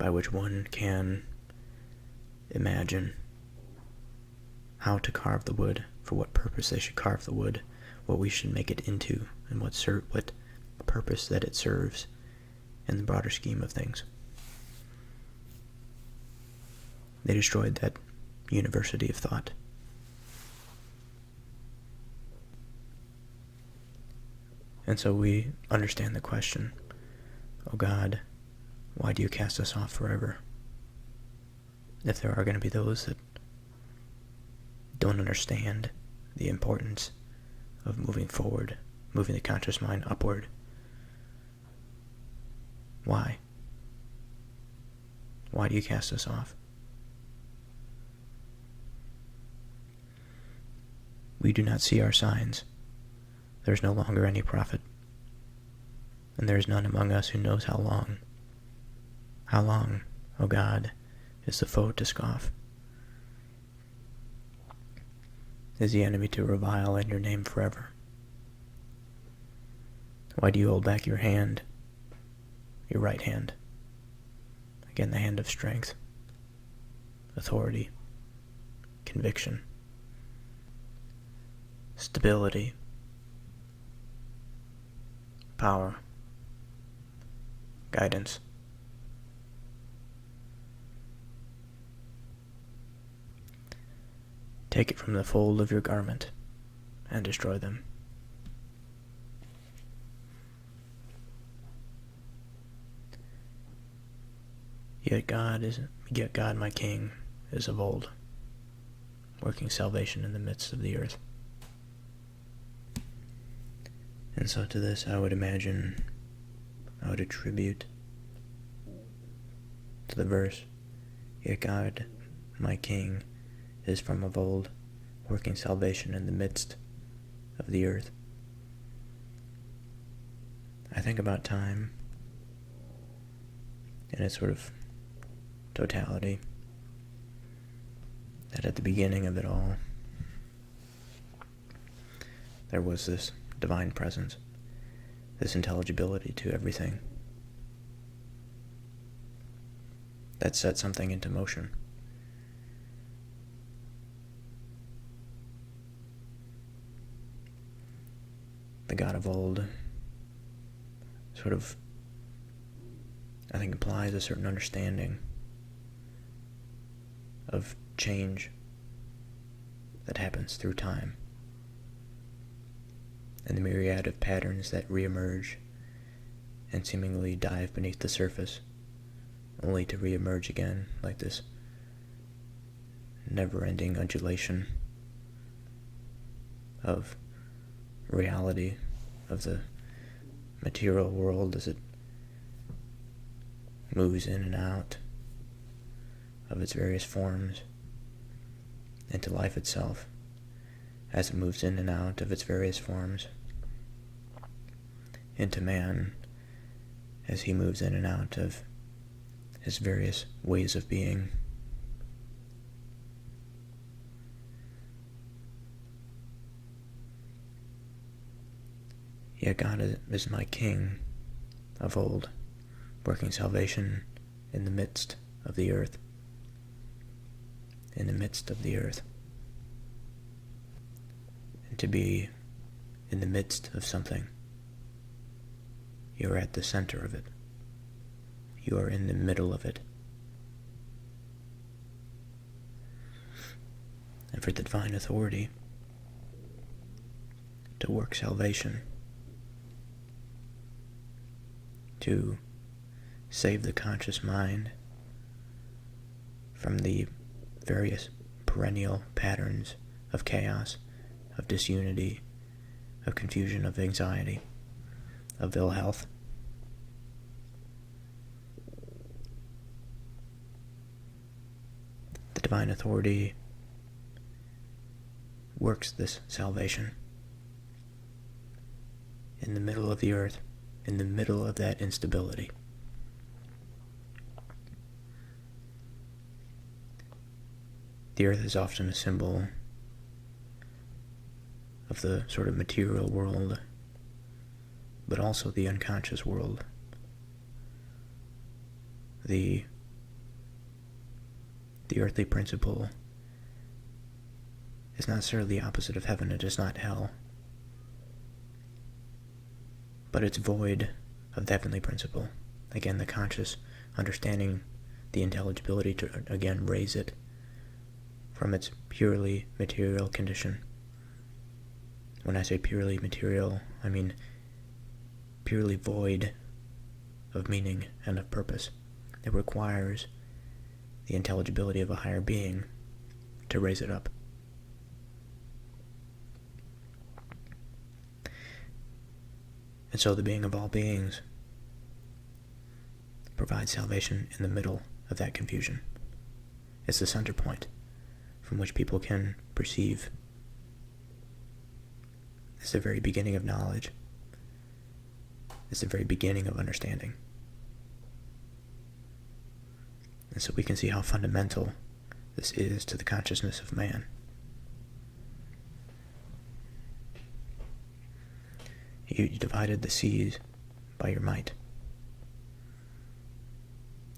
[SPEAKER 1] by which one can imagine how to carve the wood, for what purpose they should carve the wood, what we should make it into, and what purpose that it serves in the broader scheme of things. They destroyed that university of thought. And so we understand the question, "Oh God, why do you cast us off forever?" If there are going to be those that don't understand the importance of moving forward, moving the conscious mind upward, why? Why do you cast us off? We do not see our signs. There is no longer any prophet, and there is none among us who knows how long. How long, O God, is the foe to scoff? Is the enemy to revile in your name forever? Why do you hold back your hand, your right hand? Again, the hand of strength, authority, conviction, stability, power, guidance. Take it from the fold of your garment and destroy them. Yet God my King is of old, working salvation in the midst of the earth. And so to this I would attribute to the verse, "Yet God my King is from of old, working salvation in the midst of the earth." I think about time in its sort of totality, that at the beginning of it all, there was this divine presence, this intelligibility to everything that set something into motion. The God of old sort of, I think, implies a certain understanding of change that happens through time, and the myriad of patterns that reemerge and seemingly dive beneath the surface, only to reemerge again like this never-ending undulation of reality, of the material world as it moves in and out of its various forms, into life itself as it moves in and out of its various forms, into man as he moves in and out of his various ways of being. Yet God is my King of old, working salvation in the midst of the earth. In the midst of the earth. And to be in the midst of something, you are at the center of it. You are in the middle of it. And for the divine authority to work salvation, to save the conscious mind from the various perennial patterns of chaos, of disunity, of confusion, of anxiety, of ill health. The divine authority works this salvation in the middle of the earth, in the middle of that instability. The earth is often a symbol of the sort of material world, but also the unconscious world, the the earthly principle is not necessarily the opposite of heaven. It is not hell. But it's void of the heavenly principle. Again, the conscious understanding, the intelligibility to, again, raise it from its purely material condition. When I say purely material, I mean purely void of meaning and of purpose. It requires the intelligibility of a higher being to raise it up. And so the being of all beings provides salvation in the middle of that confusion. It's the center point from which people can perceive. It's the very beginning of knowledge. It's the very beginning of understanding. And so we can see how fundamental this is to the consciousness of man. You divided the seas by your might.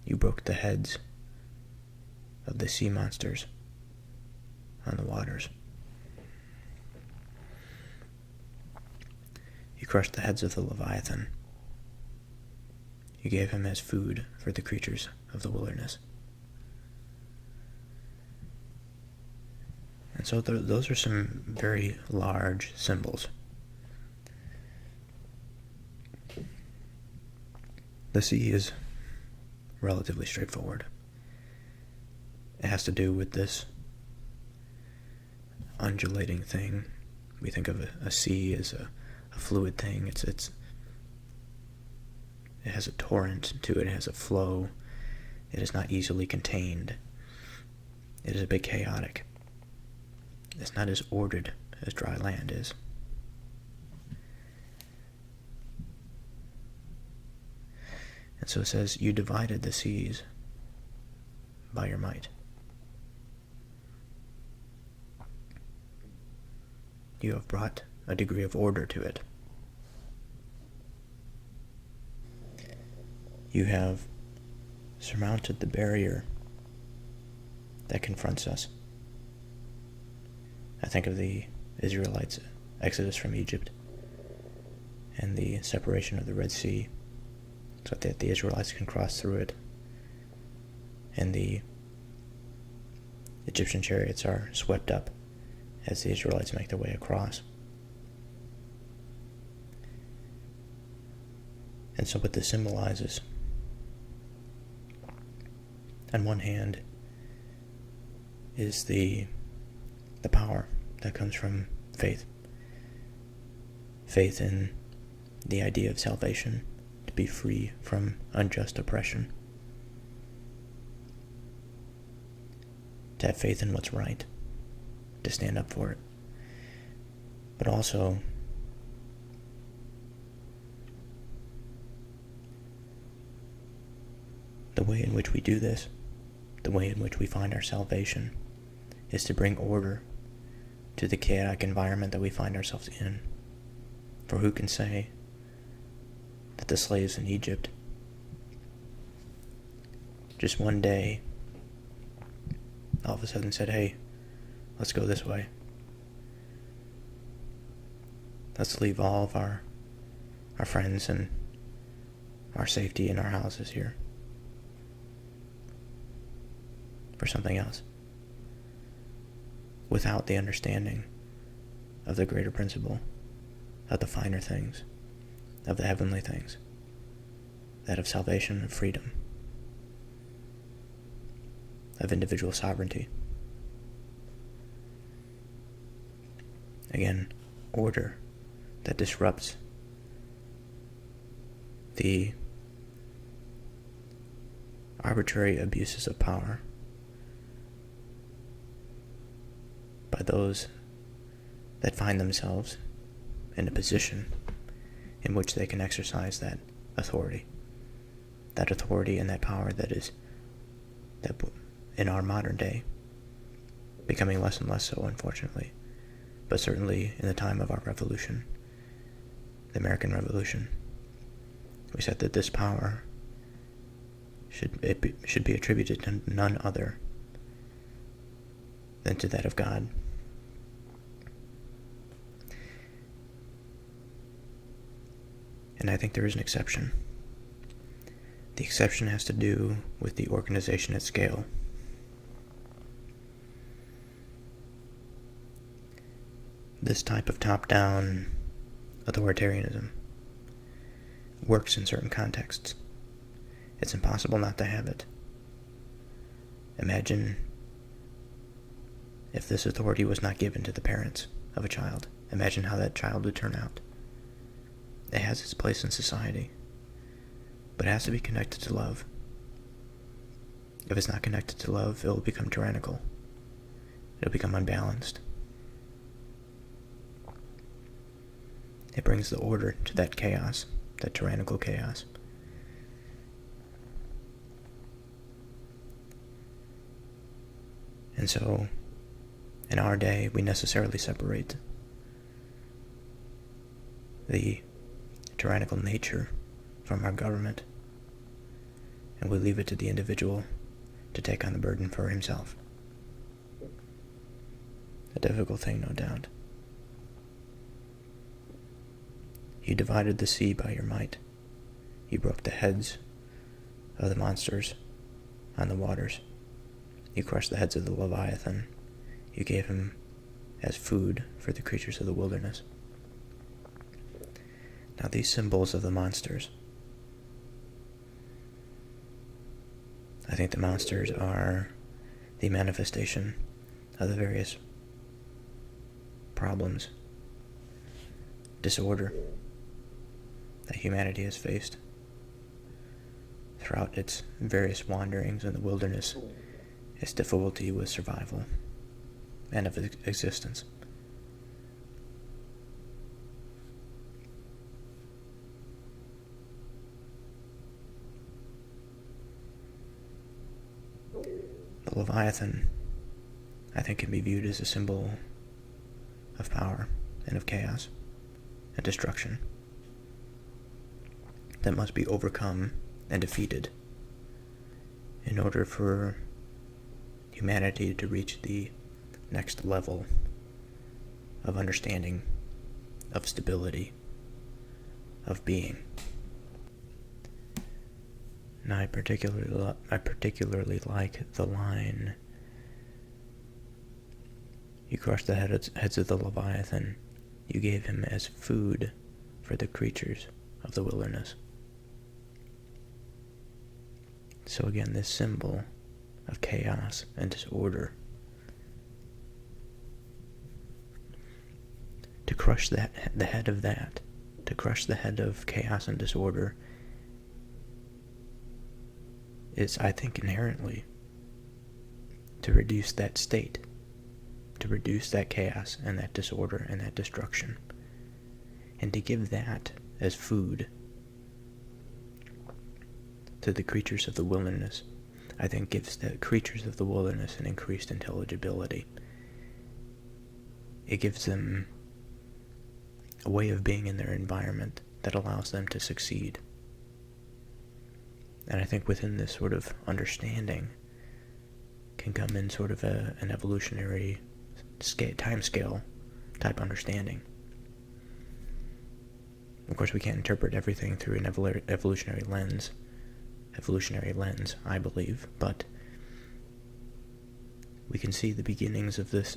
[SPEAKER 1] You broke the heads of the sea monsters on the waters. You crushed the heads of the Leviathan. You gave him as food for the creatures of the wilderness. And so those are some very large symbols. The sea is relatively straightforward. It has to do with this undulating thing. We think of a sea as a fluid thing. It has a torrent to it. It has a flow. It is not easily contained. It is a bit chaotic. It's not as ordered as dry land is. And so it says, you divided the seas by your might. You have brought a degree of order to it. You have surmounted the barrier that confronts us. I think of the Israelites' exodus from Egypt and the separation of the Red Sea, so that the Israelites can cross through it, and the Egyptian chariots are swept up as the Israelites make their way across. And so what this symbolizes, on one hand, is the power that comes from faith. Faith in the idea of salvation, to be free from unjust oppression. To have faith in what's right, to stand up for it. But also the way in which we do this, the way in which we find our salvation, is to bring order to the chaotic environment that we find ourselves in. For who can say that the slaves in Egypt just one day all of a sudden said, hey, let's go this way. Let's leave all of our friends and our safety in our houses here for something else, without the understanding of the greater principle, of the finer things, of the heavenly things, that of salvation, of freedom, of individual sovereignty. Again, order that disrupts the arbitrary abuses of power by those that find themselves in a position in which they can exercise that authority and that power that in our modern day becoming less and less so, unfortunately, but certainly in the time of our revolution, the American Revolution, we said that this power should be attributed to none other than to that of God. And I think there is an exception. The exception has to do with the organization at scale. This type of top-down authoritarianism works in certain contexts. It's impossible not to have it. Imagine if this authority was not given to the parents of a child. Imagine how that child would turn out. It has its place in society, but it has to be connected to love. If it's not connected to love, it will become tyrannical. It'll become unbalanced. It brings the order to that chaos, that tyrannical chaos. And so, in our day, we necessarily separate the tyrannical nature from our government, and we leave it to the individual to take on the burden for himself. A difficult thing, no doubt. You divided the sea by your might. You broke the heads of the monsters on the waters. You crushed the heads of the Leviathan. You gave him as food for the creatures of the wilderness. Now these symbols of the monsters, I think the monsters are the manifestation of the various problems, disorder that humanity has faced throughout its various wanderings in the wilderness, its difficulty with survival and of existence. The Leviathan, I think, can be viewed as a symbol of power and of chaos and destruction that must be overcome and defeated in order for humanity to reach the next level of understanding, of stability, of being. Now, I particularly like the line, "You crushed the heads of the Leviathan. You gave him as food for the creatures of the wilderness." So again, this symbol of chaos and disorder, to crush the head of that, to crush the head of chaos and disorder, is, I think, inherently to reduce that state, to reduce that chaos and that disorder and that destruction, and to give that as food to the creatures of the wilderness, I think gives the creatures of the wilderness an increased intelligibility. It gives them a way of being in their environment that allows them to succeed. And I think within this sort of understanding can come in sort of an evolutionary time scale type understanding. Of course, we can't interpret everything through an evolutionary lens, I believe, but we can see the beginnings of this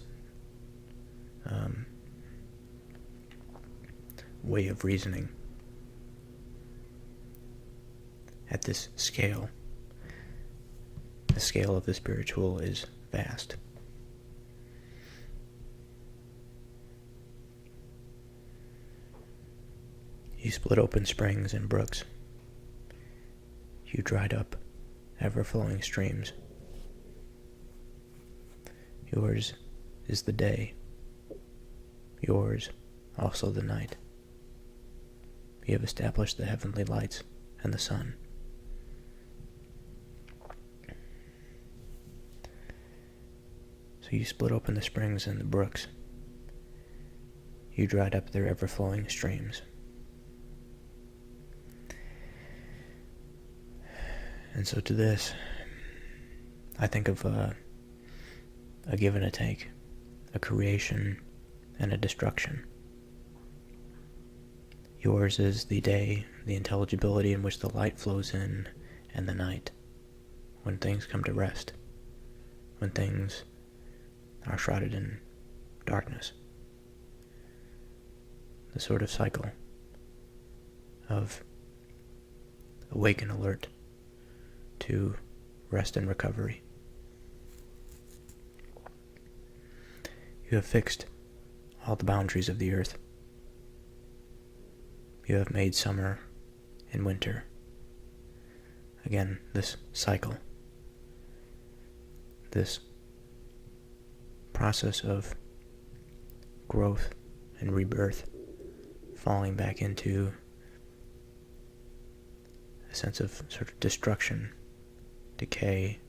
[SPEAKER 1] way of reasoning at this scale. The scale of the spiritual is vast. You split open springs and brooks. You dried up ever-flowing streams. Yours is the day. Yours also the night. You have established the heavenly lights and the sun. So you split open the springs and the brooks. You dried up their ever-flowing streams. And so to this, I think of a give and a take, a creation and a destruction. Yours is the day, the intelligibility in which the light flows in, and the night, when things come to rest, when things are shrouded in darkness. The sort of cycle of awake and alert to rest and recovery. You have fixed all the boundaries of the earth. You have made summer and winter. Again, this cycle, this process of growth and rebirth, falling back into a sense of sort of destruction, decay,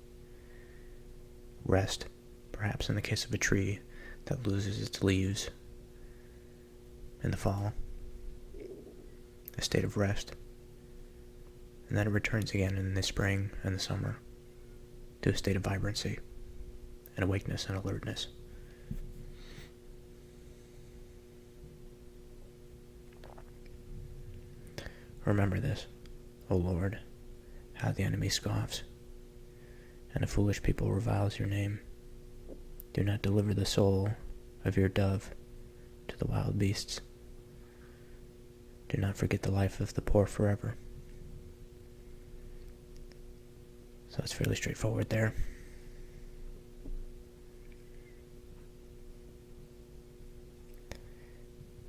[SPEAKER 1] rest, perhaps in the case of a tree that loses its leaves in the fall, a state of rest, and then it returns again in the spring and the summer to a state of vibrancy and awakeness and alertness. Remember this, O Lord, how the enemy scoffs, and a foolish people reviles your name. Do not deliver the soul of your dove to the wild beasts. Do not forget the life of the poor forever. So it's fairly straightforward there.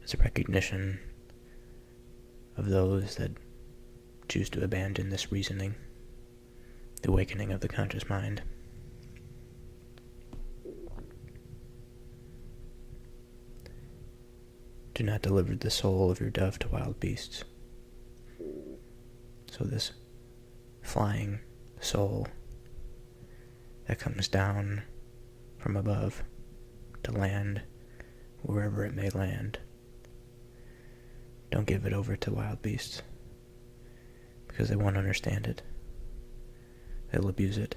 [SPEAKER 1] It's a recognition of those that choose to abandon this reasoning, the awakening of the conscious mind. Do not deliver the soul of your dove to wild beasts. So this flying soul that comes down from above to land wherever it may land, don't give it over to wild beasts, because they won't understand it. They'll abuse it.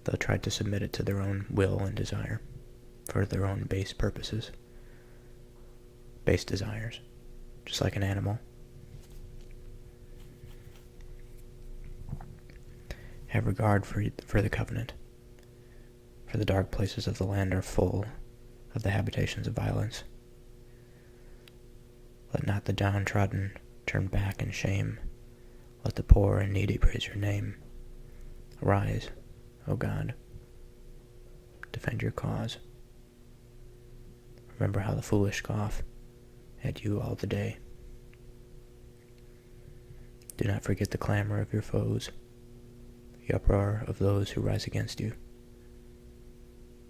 [SPEAKER 1] They'll try to submit it to their own will and desire, for their own base purposes, base desires, just like an animal. Have regard for the covenant, for the dark places of the land are full of the habitations of violence. Let not the downtrodden turn back in shame. Let the poor and needy praise your name. Arise, O God. Defend your cause. Remember how the foolish scoff at you all the day. Do not forget the clamor of your foes, the uproar of those who rise against you,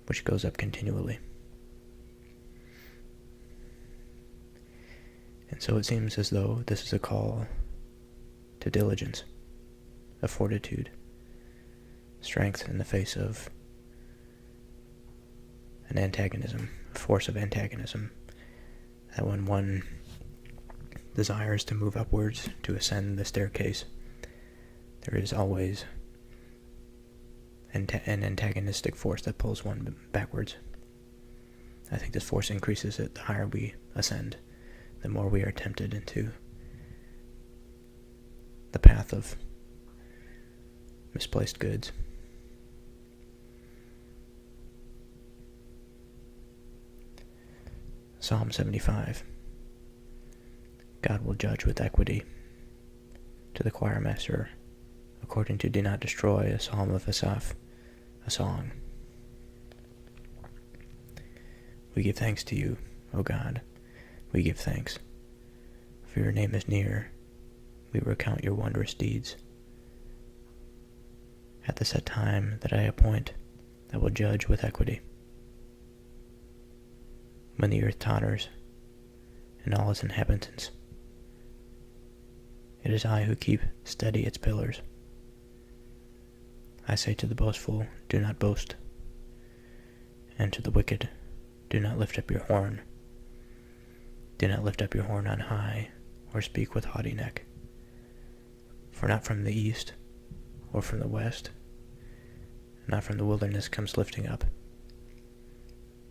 [SPEAKER 1] which goes up continually. And so it seems as though this is a call to diligence, of fortitude, strength in the face of an antagonism, a force of antagonism, that when one desires to move upwards, to ascend the staircase, there is always an antagonistic force that pulls one backwards. I think this force increases it the higher we ascend, the more we are tempted into the path of misplaced goods. Psalm 75. God will judge with equity. To the choir master, according to Do Not Destroy, a psalm of Asaph, a song. We give thanks to you, O God. We give thanks. For your name is near. We recount your wondrous deeds. At the set time that I appoint, I will judge with equity. When the earth totters, and all its inhabitants, it is I who keep steady its pillars. I say to the boastful, do not boast, and to the wicked, do not lift up your horn. Do not lift up your horn on high, or speak with haughty neck. For not from the east, or from the west, Not from the wilderness comes lifting up,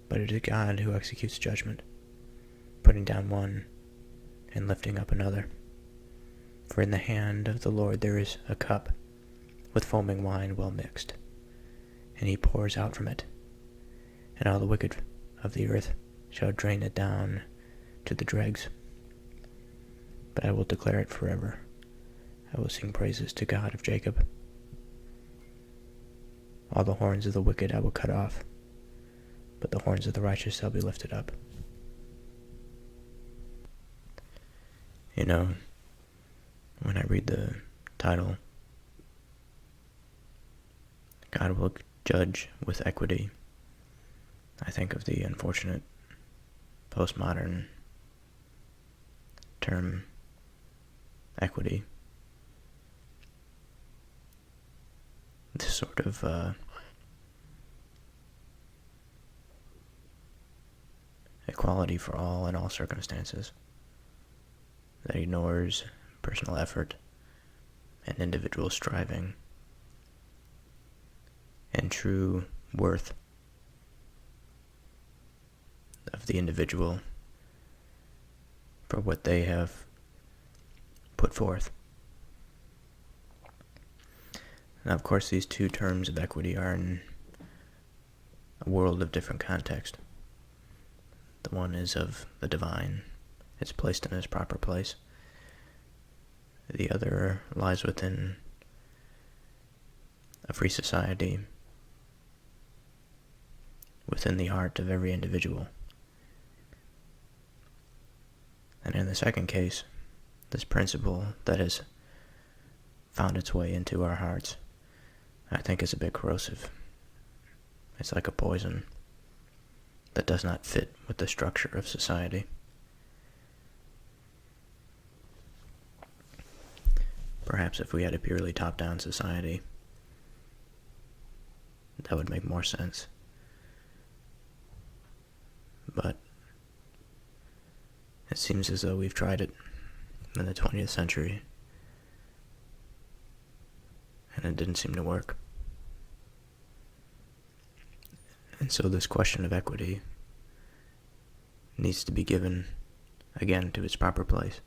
[SPEAKER 1] but it is God who executes judgment, putting down one and lifting up another. For in the hand of the Lord there is a cup with foaming wine well mixed, and he pours out from it, and all the wicked of the earth shall drain it down to the dregs. But I will declare it forever. I will sing praises to God of Jacob. All the horns of the wicked I will cut off, but the horns of the righteous shall be lifted up. You know, when I read the title, God will judge with equity, I think of the unfortunate postmodern term equity. This sort of equality for all in all circumstances that ignores personal effort and individual striving and true worth of the individual for what they have put forth. Now, of course, these two terms of equity are in a world of different context. The one is of the divine. It's placed in its proper place. The other lies within a free society, within the heart of every individual. And in the second case, this principle that has found its way into our hearts, I think, is a bit corrosive. It's like a poison that does not fit with the structure of society. Perhaps if we had a purely top-down society, that would make more sense. But it seems as though we've tried it in the 20th century, and it didn't seem to work. And so this question of equity needs to be given again to its proper place,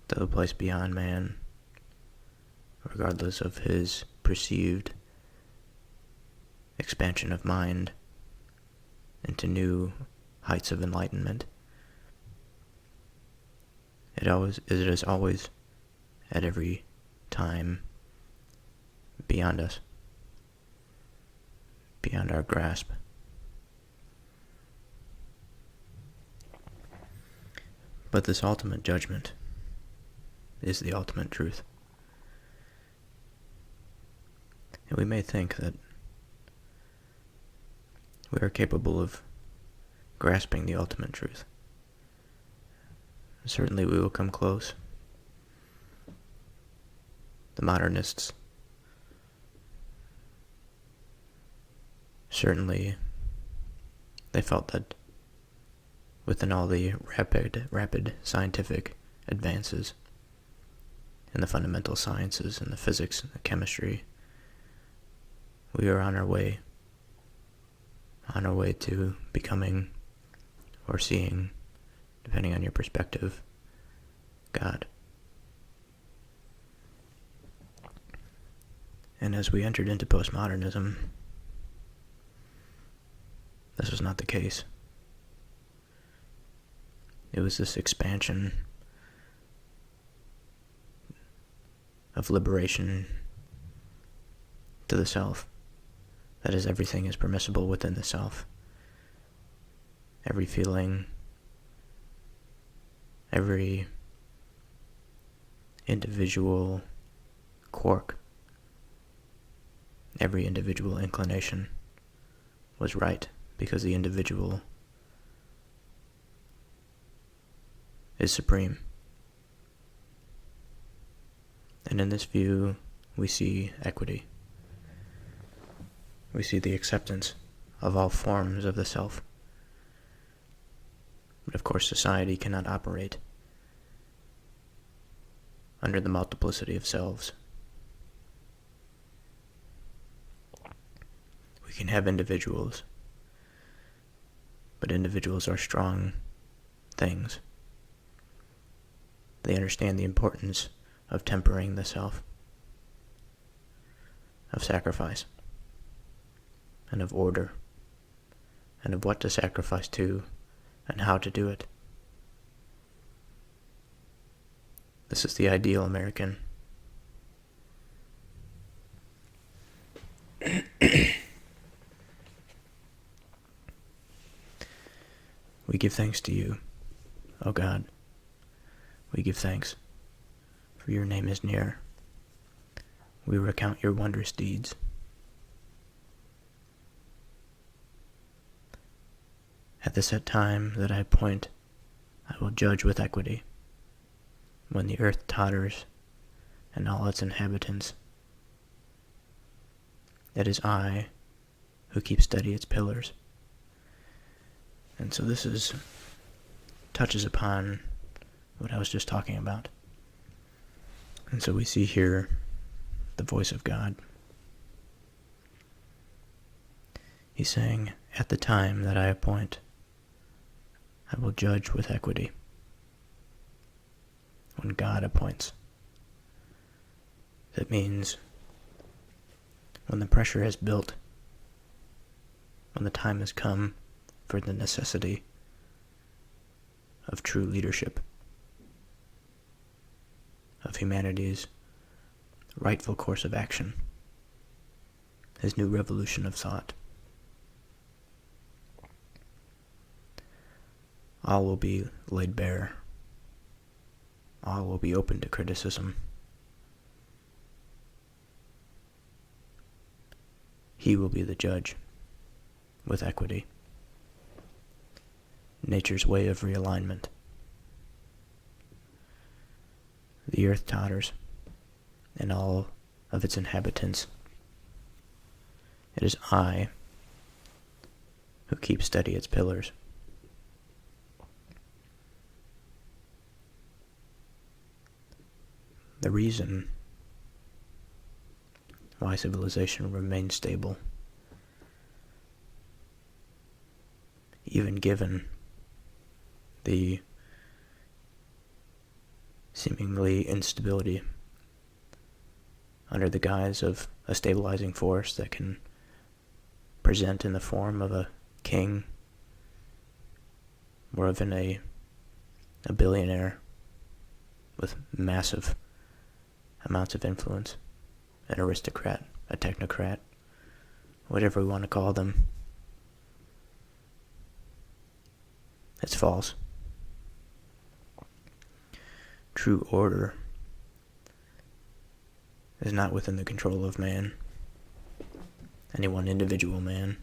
[SPEAKER 1] to the place beyond man, regardless of his perceived expansion of mind into new heights of enlightenment. It is always, at every time, beyond us, beyond our grasp. But this ultimate judgment is the ultimate truth. And we may think that we are capable of grasping the ultimate truth. Certainly we will come close. The modernists certainly, they felt that within all the rapid scientific advances in the fundamental sciences and the physics and the chemistry, we are on our way to becoming or seeing, depending on your perspective, God. And as we entered into postmodernism, this was not the case. It was this expansion of liberation to the self. That is, everything is permissible within the self. Every feeling, every individual quirk, every individual inclination was right, because the individual is supreme. And in this view, we see equity. We see the acceptance of all forms of the self. But of course, society cannot operate under the multiplicity of selves. can have individuals, but individuals are strong things. They understand the importance of tempering the self, of sacrifice, and of order, and of what to sacrifice to, and how to do it. This is the ideal American. We give thanks to you, O God. We give thanks, for your name is near. We recount your wondrous deeds. At the set time that I appoint, I will judge with equity. When the earth totters and all its inhabitants, it is I who keep steady its pillars. And so this touches upon what I was just talking about. And so we see here the voice of God. He's saying, at the time that I appoint, I will judge with equity. When God appoints, that means when the pressure has built, when the time has come for the necessity of true leadership, of humanity's rightful course of action, his new revolution of thought. All will be laid bare. All will be open to criticism. He will be the judge with equity. Nature's way of realignment. The earth totters, and all of its inhabitants. It is I who keep steady its pillars. The reason why civilization remains stable, even given the seemingly instability under the guise of a stabilizing force that can present in the form of a king or even a billionaire with massive amounts of influence, an aristocrat, a technocrat, whatever we want to call them. It's false. True order is not within the control of man, any one individual man.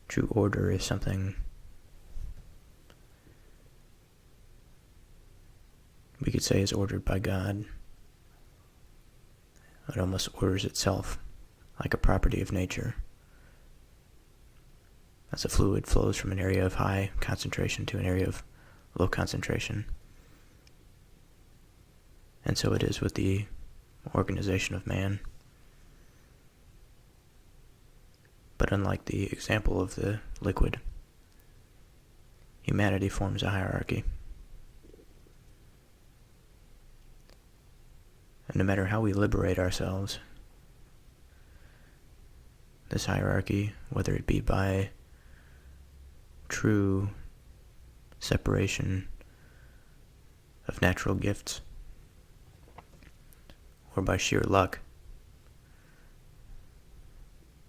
[SPEAKER 1] True order is something we could say is ordered by God. It almost orders itself like a property of nature. As a fluid flows from an area of high concentration to an area of low concentration. And so it is with the organization of man. But unlike the example of the liquid, humanity forms a hierarchy. And no matter how we liberate ourselves, this hierarchy, whether it be by true separation of natural gifts or by sheer luck,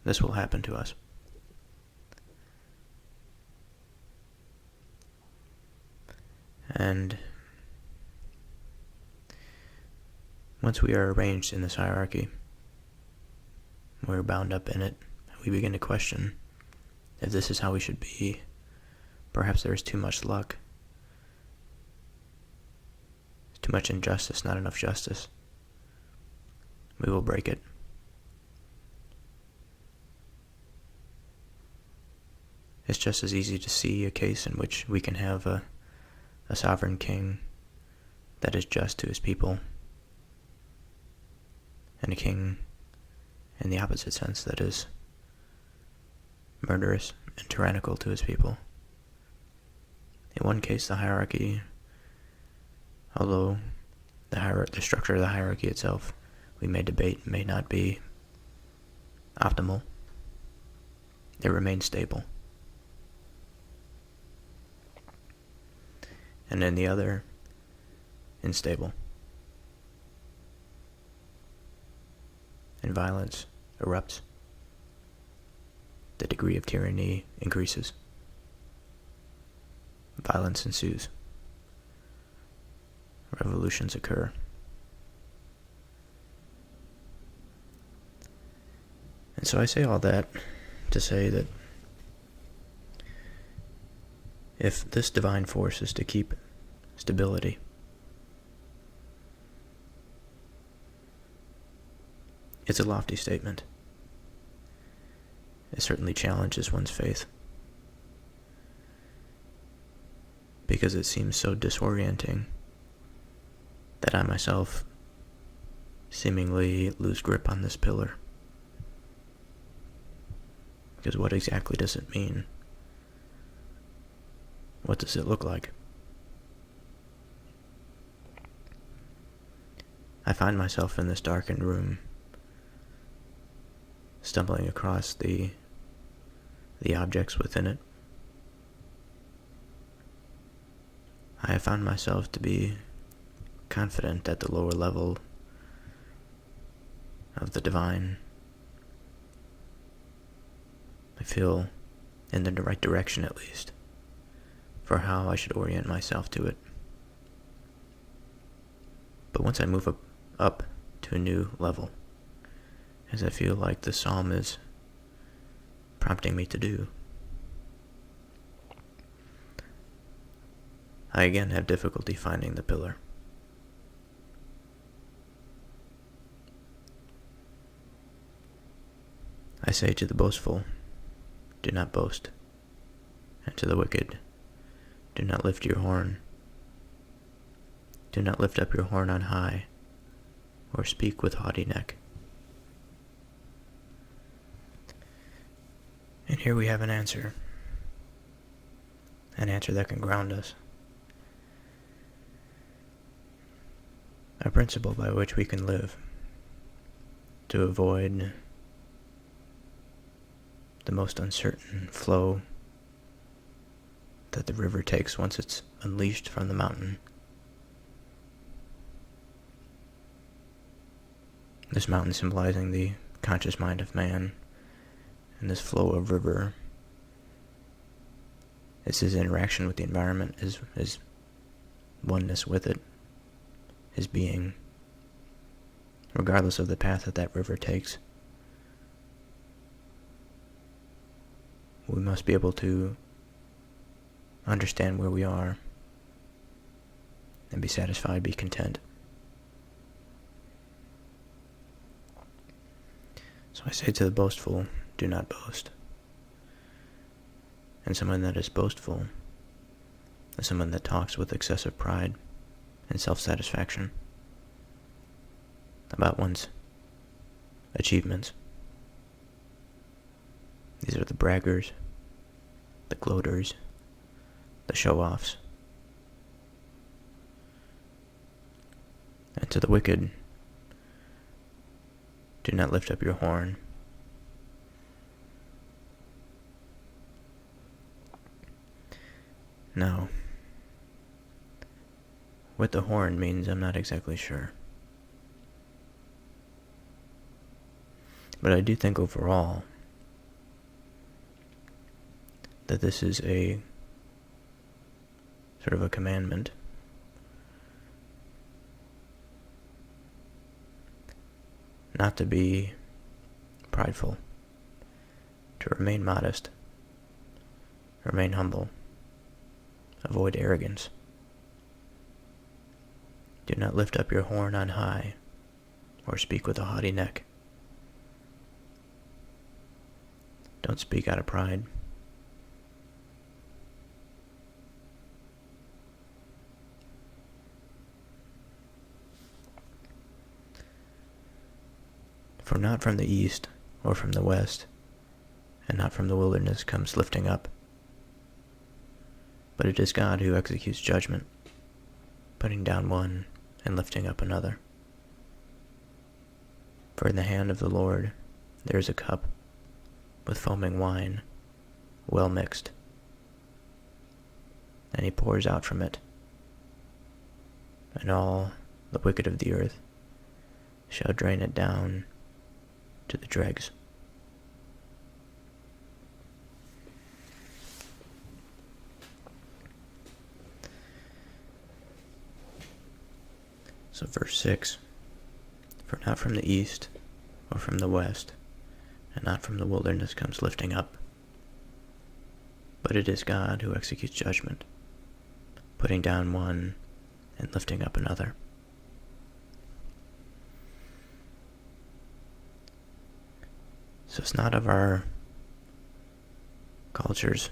[SPEAKER 1] this will happen to us. And once we are arranged in this hierarchy, we're bound up in it, we begin to question if this is how we should be. Perhaps there is too much luck, too much injustice, not enough justice. We will break it. It's just as easy to see a case in which we can have a sovereign king that is just to his people, and a king in the opposite sense, that is, murderous and tyrannical to his people. In one case, the hierarchy, although the structure of the hierarchy itself, we may debate, may not be optimal, it remains stable. And in the other, unstable. And violence erupts. The degree of tyranny increases. Violence ensues. Revolutions occur. And so I say all that to say that if this divine force is to keep stability, it's a lofty statement. It certainly challenges one's faith, because it seems so disorienting that I myself seemingly lose grip on this pillar. Because what exactly does it mean? What does it look like? I find myself in this darkened room, stumbling across the objects within it. I have found myself to be confident at the lower level of the divine. I feel in the right direction, at least, for how I should orient myself to it. But once I move up to a new level, as I feel like the psalm is prompting me to do, I again have difficulty finding the pillar. I say to the boastful, do not boast, and to the wicked, do not lift your horn. Do not lift up your horn on high, or speak with haughty neck. And here we have an answer that can ground us. A principle by which we can live to avoid the most uncertain flow that the river takes once it's unleashed from the mountain. This mountain symbolizing the conscious mind of man, and this flow of river is his interaction with the environment, his oneness with it, his being, regardless of the path that river takes. We must be able to understand where we are and be satisfied, be content. So I say to the boastful, do not boast. And someone that is boastful is someone that talks with excessive pride and self-satisfaction about one's achievements. These are the braggers, the gloaters, the show-offs. And to the wicked, do not lift up your horn. Now, what the horn means, I'm not exactly sure. But I do think overall that this is a sort of a commandment not to be prideful, to remain modest, remain humble, avoid arrogance. Do not lift up your horn on high, or speak with a haughty neck. Don't speak out of pride. For For not from the east or from the west, and not from the wilderness comes lifting up, but it is God who executes judgment, putting down one and lifting up another. For in the hand of the Lord there is a cup with foaming wine, well mixed, and he pours out from it, and all the wicked of the earth shall drain it down to the dregs. So verse 6, for not from the east or from the west, and not from the wilderness comes lifting up, but it is God who executes judgment, putting down one and lifting up another. So it's not of our cultures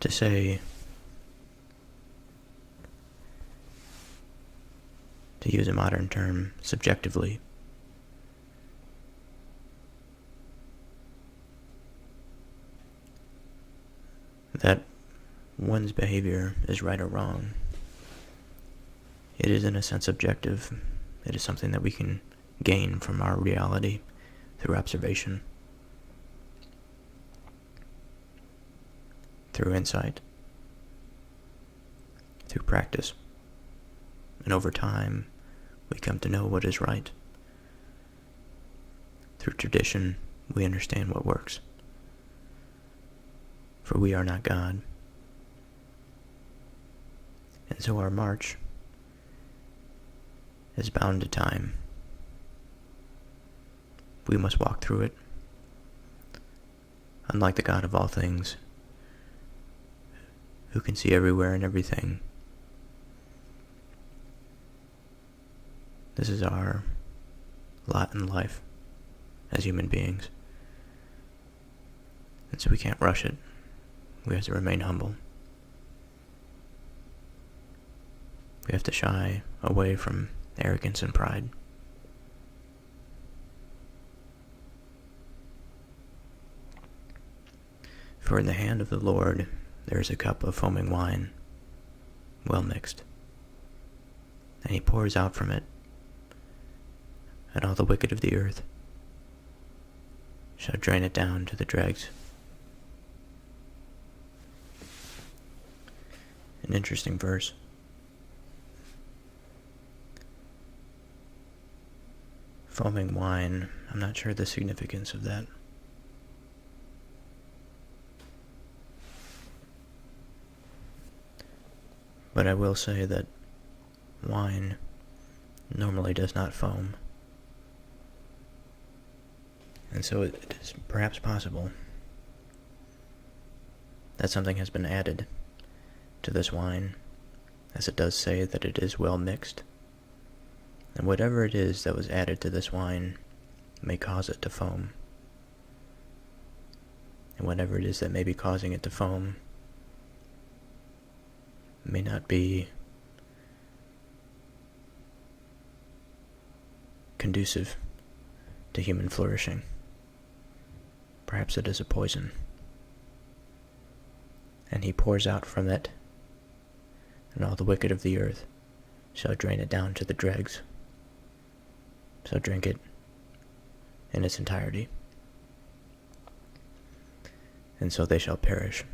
[SPEAKER 1] to say, to use a modern term, subjectively, that one's behavior is right or wrong. It is in a sense objective. It is something that we can gain from our reality through observation, through insight, through practice. And over time, we come to know what is right. Through tradition, we understand what works. For we are not God. And so our march is bound to time. We must walk through it. Unlike the God of all things, who can see everywhere and everything, this is our lot in life as human beings. And so we can't rush it. We have to remain humble. We have to shy away from arrogance and pride. For in the hand of the Lord there is a cup of foaming wine, well mixed, and he pours out from it, and all the wicked of the earth shall drain it down to the dregs. An interesting verse. Foaming wine, I'm not sure the significance of that. But I will say that wine normally does not foam. And so it is perhaps possible that something has been added to this wine, as it does say that it is well mixed. And whatever it is that was added to this wine may cause it to foam. And whatever it is that may be causing it to foam may not be conducive to human flourishing. Perhaps it is a poison. And he pours out from it, and all the wicked of the earth shall drain it down to the dregs. So drink it in its entirety. And so they shall perish.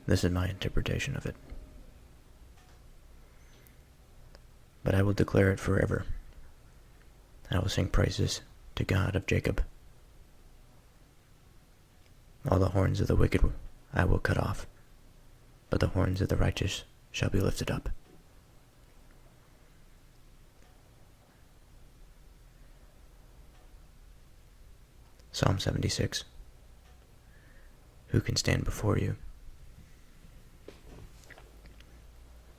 [SPEAKER 1] This is my interpretation of it. But I will declare it forever. I will sing praises to God of Jacob. All the horns of the wicked I will cut off, but the horns of the righteous shall be lifted up. Psalm 76. Who can stand before you?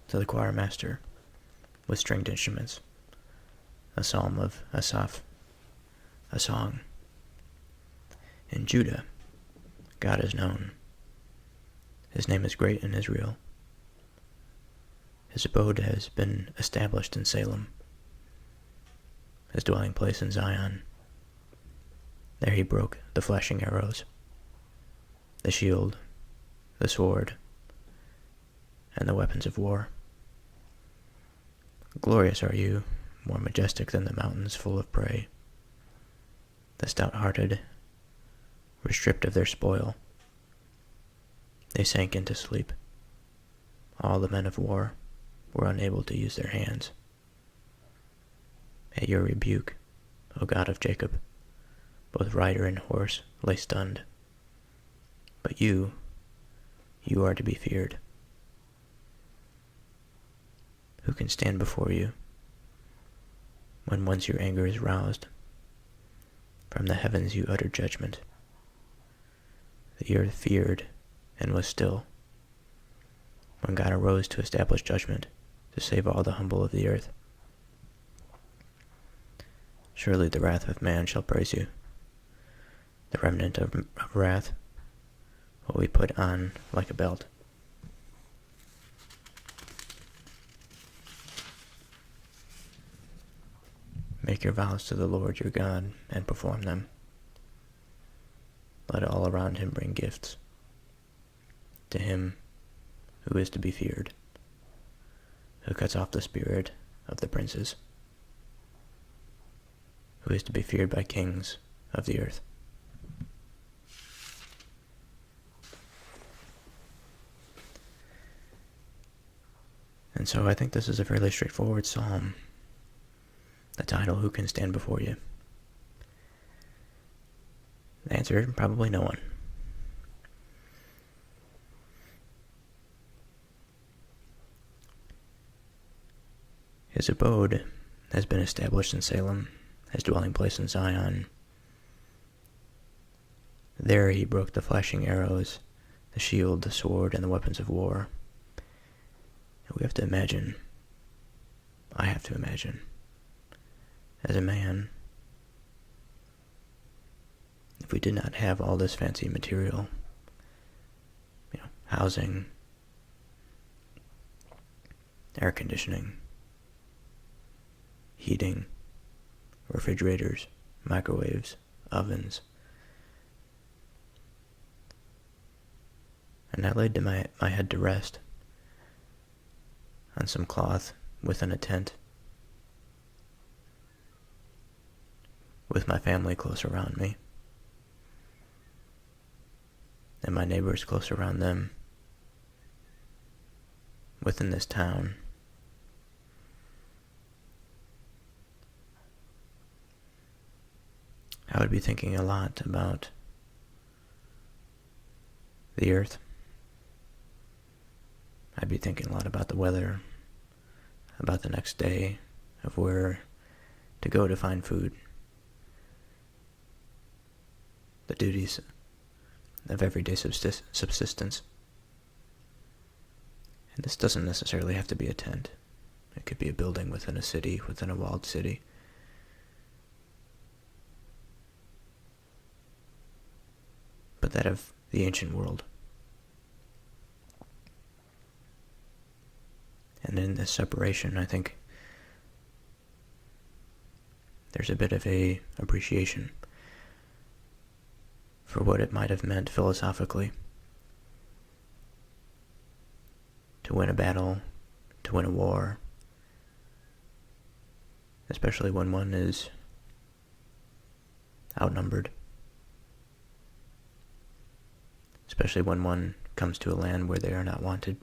[SPEAKER 1] To the choir master with stringed instruments, a psalm of Asaph, a song. In Judah, God is known. His name is great in Israel. His abode has been established in Salem, his dwelling place in Zion. There he broke the flashing arrows, the shield, the sword, and the weapons of war. Glorious are you, more majestic than the mountains full of prey. The stout-hearted were stripped of their spoil. They sank into sleep. All the men of war were unable to use their hands. At your rebuke, O God of Jacob, both rider and horse lay stunned. But you are to be feared. Who can stand before you when once your anger is roused? From the heavens you utter judgment. The earth feared and was still when God arose to establish judgment, to save all the humble of the earth. Surely the wrath of man shall praise you. The remnant of wrath will be put on like a belt. Make your vows to the Lord your God and perform them. Let all around him bring gifts. To him who is to be feared, who cuts off the spirit of the princes, who is to be feared by kings of the earth. And so I think this is a fairly straightforward psalm. The title, Who Can Stand Before You? The answer, probably no one. His abode has been established in Salem, his dwelling place in Zion. There he broke the flashing arrows, the shield, the sword, and the weapons of war. And we have to imagine, I have to imagine, as a man, if we did not have all this fancy material, housing, air conditioning, heating, refrigerators, microwaves, ovens. And I laid my head to rest on some cloth within a tent, with my family close around me, and my neighbors close around them, within this town. I would be thinking a lot about the earth. I'd be thinking a lot about the weather, about the next day, of where to go to find food, the duties of everyday subsistence. And this doesn't necessarily have to be a tent. It could be a building within a city, within a walled city. But that of the ancient world. And in this separation, I think there's a bit of a appreciation for what it might have meant philosophically to win a battle, to win a war, especially when one is outnumbered, especially when one comes to a land where they are not wanted,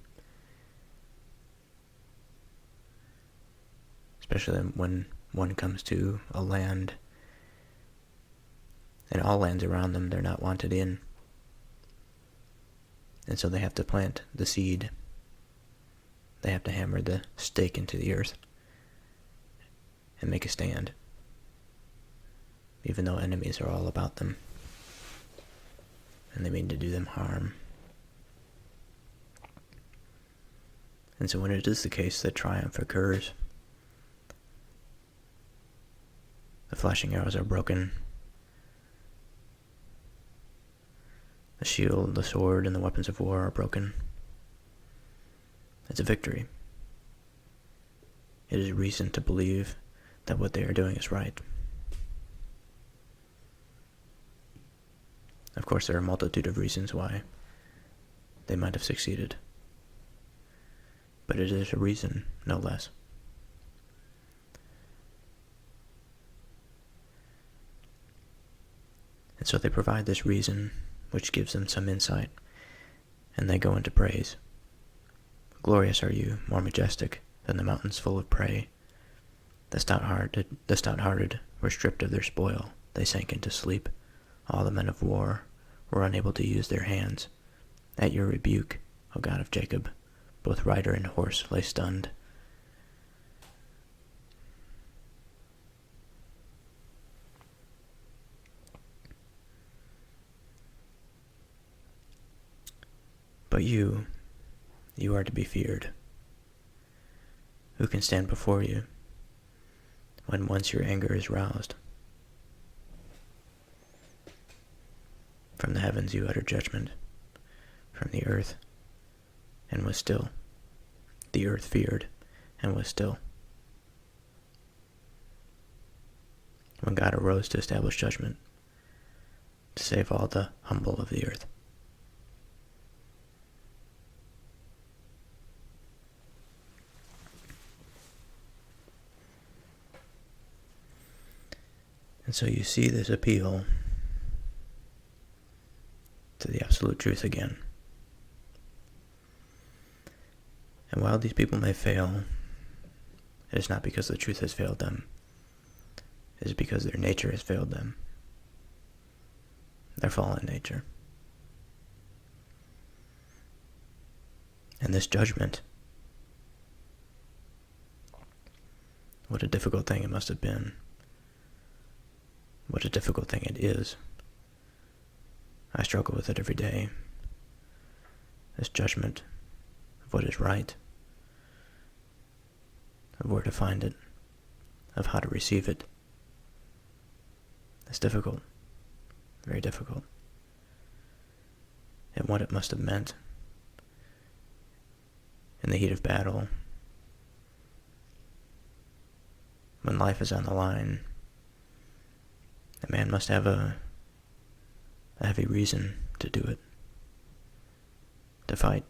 [SPEAKER 1] especially when one comes to a land and all lands around them they're not wanted in. And so they have to plant the seed. They have to hammer the stake into the earth and make a stand, even though enemies are all about them and they mean to do them harm. And so when it is the case that triumph occurs, the flashing arrows are broken, the shield, the sword, and the weapons of war are broken. It's a victory. it is reason to believe that what they are doing is right. Of course, there are a multitude of reasons why they might have succeeded, but it is a reason, no less. And so they provide this reason, which gives them some insight, and they go into praise. Glorious are you, more majestic than the mountains full of prey. The stout-hearted were stripped of their spoil, they sank into sleep. All the men of war were unable to use their hands. At your rebuke, O God of Jacob, both rider and horse lay stunned. But you are to be feared. Who can stand before you when once your anger is roused? From the heavens you utter judgment, from the earth, and was still. The earth feared, and was still. When God arose to establish judgment, to save all the humble of the earth. And so you see this appeal to the absolute truth again. And while these people may fail, it is not because the truth has failed them. It is because their nature has failed them. Their fallen nature. And this judgment, what a difficult thing it must have been. What a difficult thing it is. I struggle with it every day. This judgment of what is right, of where to find it, of how to receive it. It's difficult, very difficult. And what it must have meant in the heat of battle, when life is on the line, a man must have a heavy reason to do it, to fight.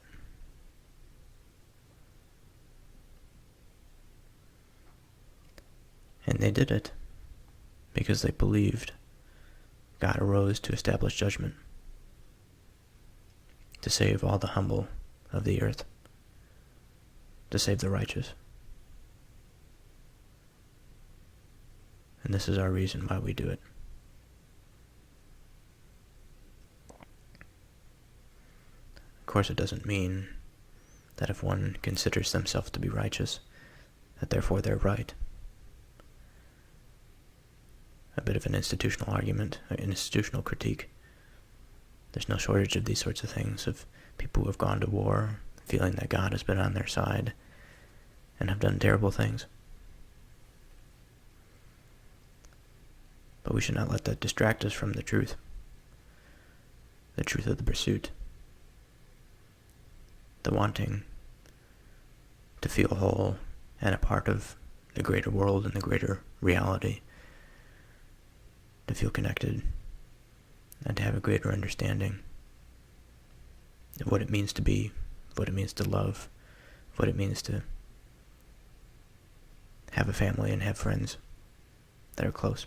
[SPEAKER 1] And they did it because they believed God arose to establish judgment, to save all the humble of the earth, to save the righteous. And this is our reason why we do it. Of course, it doesn't mean that if one considers themselves to be righteous, that therefore they're right. A bit of an institutional argument, an institutional critique. There's no shortage of these sorts of things, of people who have gone to war, feeling that God has been on their side, and have done terrible things. But we should not let that distract us from the truth of the pursuit, the wanting to feel whole and a part of the greater world and the greater reality, to feel connected and to have a greater understanding of what it means to be, of what it means to love, of what it means to have a family and have friends that are close.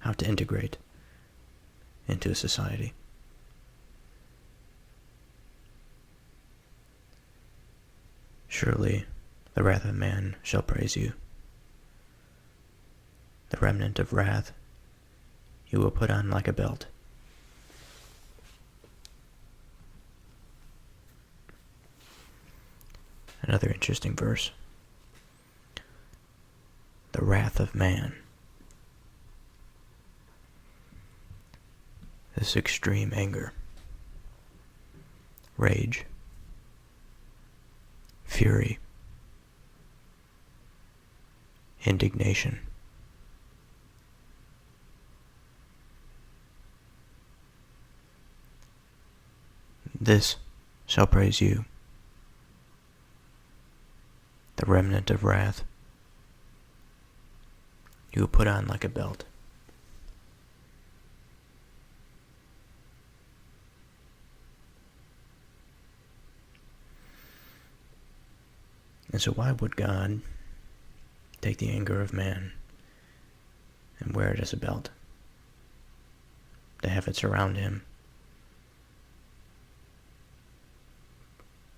[SPEAKER 1] How to integrate into a society. Surely the wrath of man shall praise you. The remnant of wrath you will put on like a belt. Another interesting verse. The wrath of man. This extreme anger, rage, fury, indignation. This shall praise you, the remnant of wrath you will put on like a belt. And so why would God take the anger of man and wear it as a belt, to have it surround him,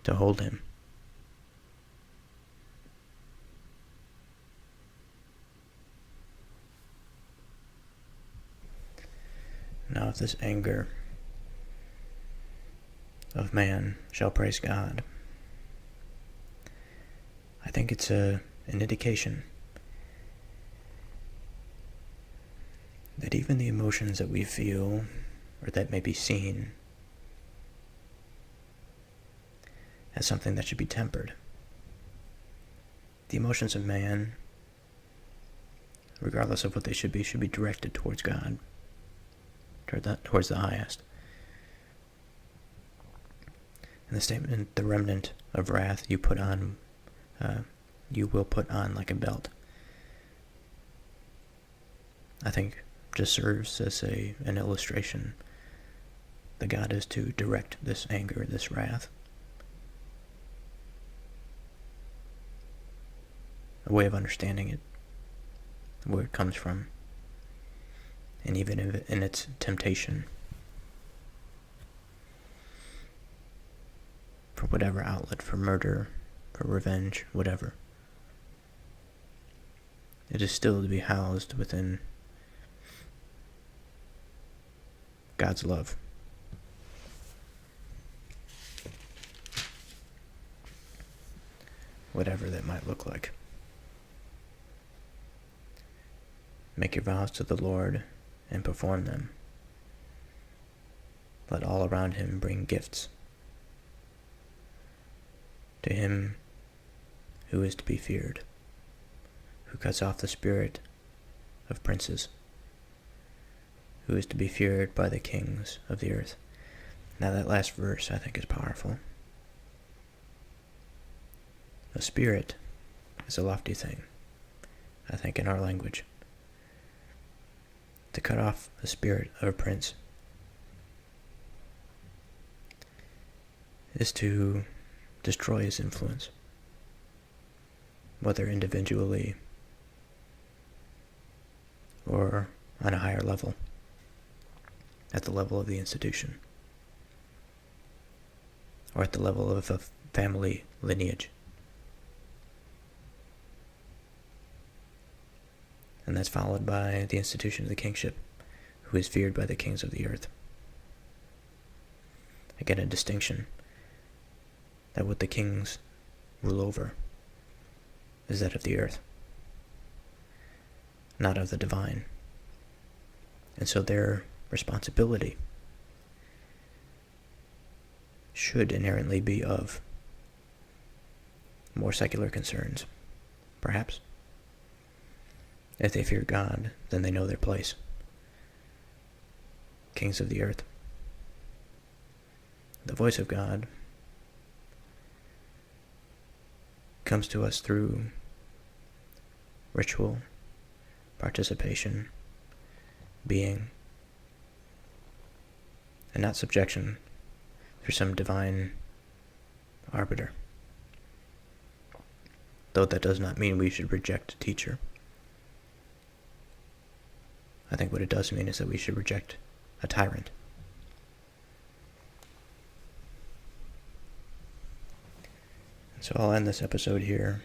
[SPEAKER 1] to hold him? Now if this anger of man shall praise God, I think it's an indication that even the emotions that we feel, or that may be seen as something that should be tempered, the emotions of man, regardless of what they should be directed towards God, towards the highest. And the statement, the remnant of wrath you will put on like a belt, I think just serves as an illustration that God is to direct this anger, this wrath. A way of understanding it, where it comes from, and even in its temptation for whatever outlet, for murder, for revenge, whatever. It is still to be housed within God's love. Whatever that might look like. Make your vows to the Lord and perform them. Let all around him bring gifts. To him who is to be feared, who cuts off the spirit of princes, who is to be feared by the kings of the earth. Now that last verse I think is powerful. A spirit is a lofty thing, I think, in our language. To cut off the spirit of a prince is to destroy his influence, whether individually or on a higher level, at the level of the institution, or at the level of a family lineage. And that's followed by the institution of the kingship, who is feared by the kings of the earth. Again, a distinction that what the kings rule over is that of the earth, not of the divine. And so their responsibility should inherently be of more secular concerns, perhaps. If they fear God, then they know their place. Kings of the earth. The voice of God comes to us through ritual, participation, being, and not subjection through some divine arbiter. Though that does not mean we should reject a teacher. I think what it does mean is that we should reject a tyrant. So I'll end this episode here.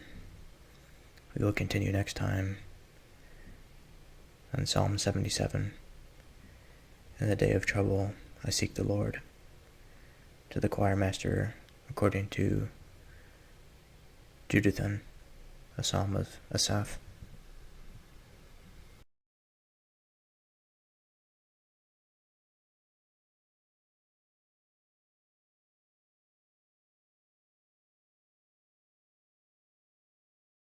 [SPEAKER 1] We will continue next time on Psalm 77. In the day of trouble, I seek the Lord. To the choir master, according to Jeduthun, a psalm of Asaph.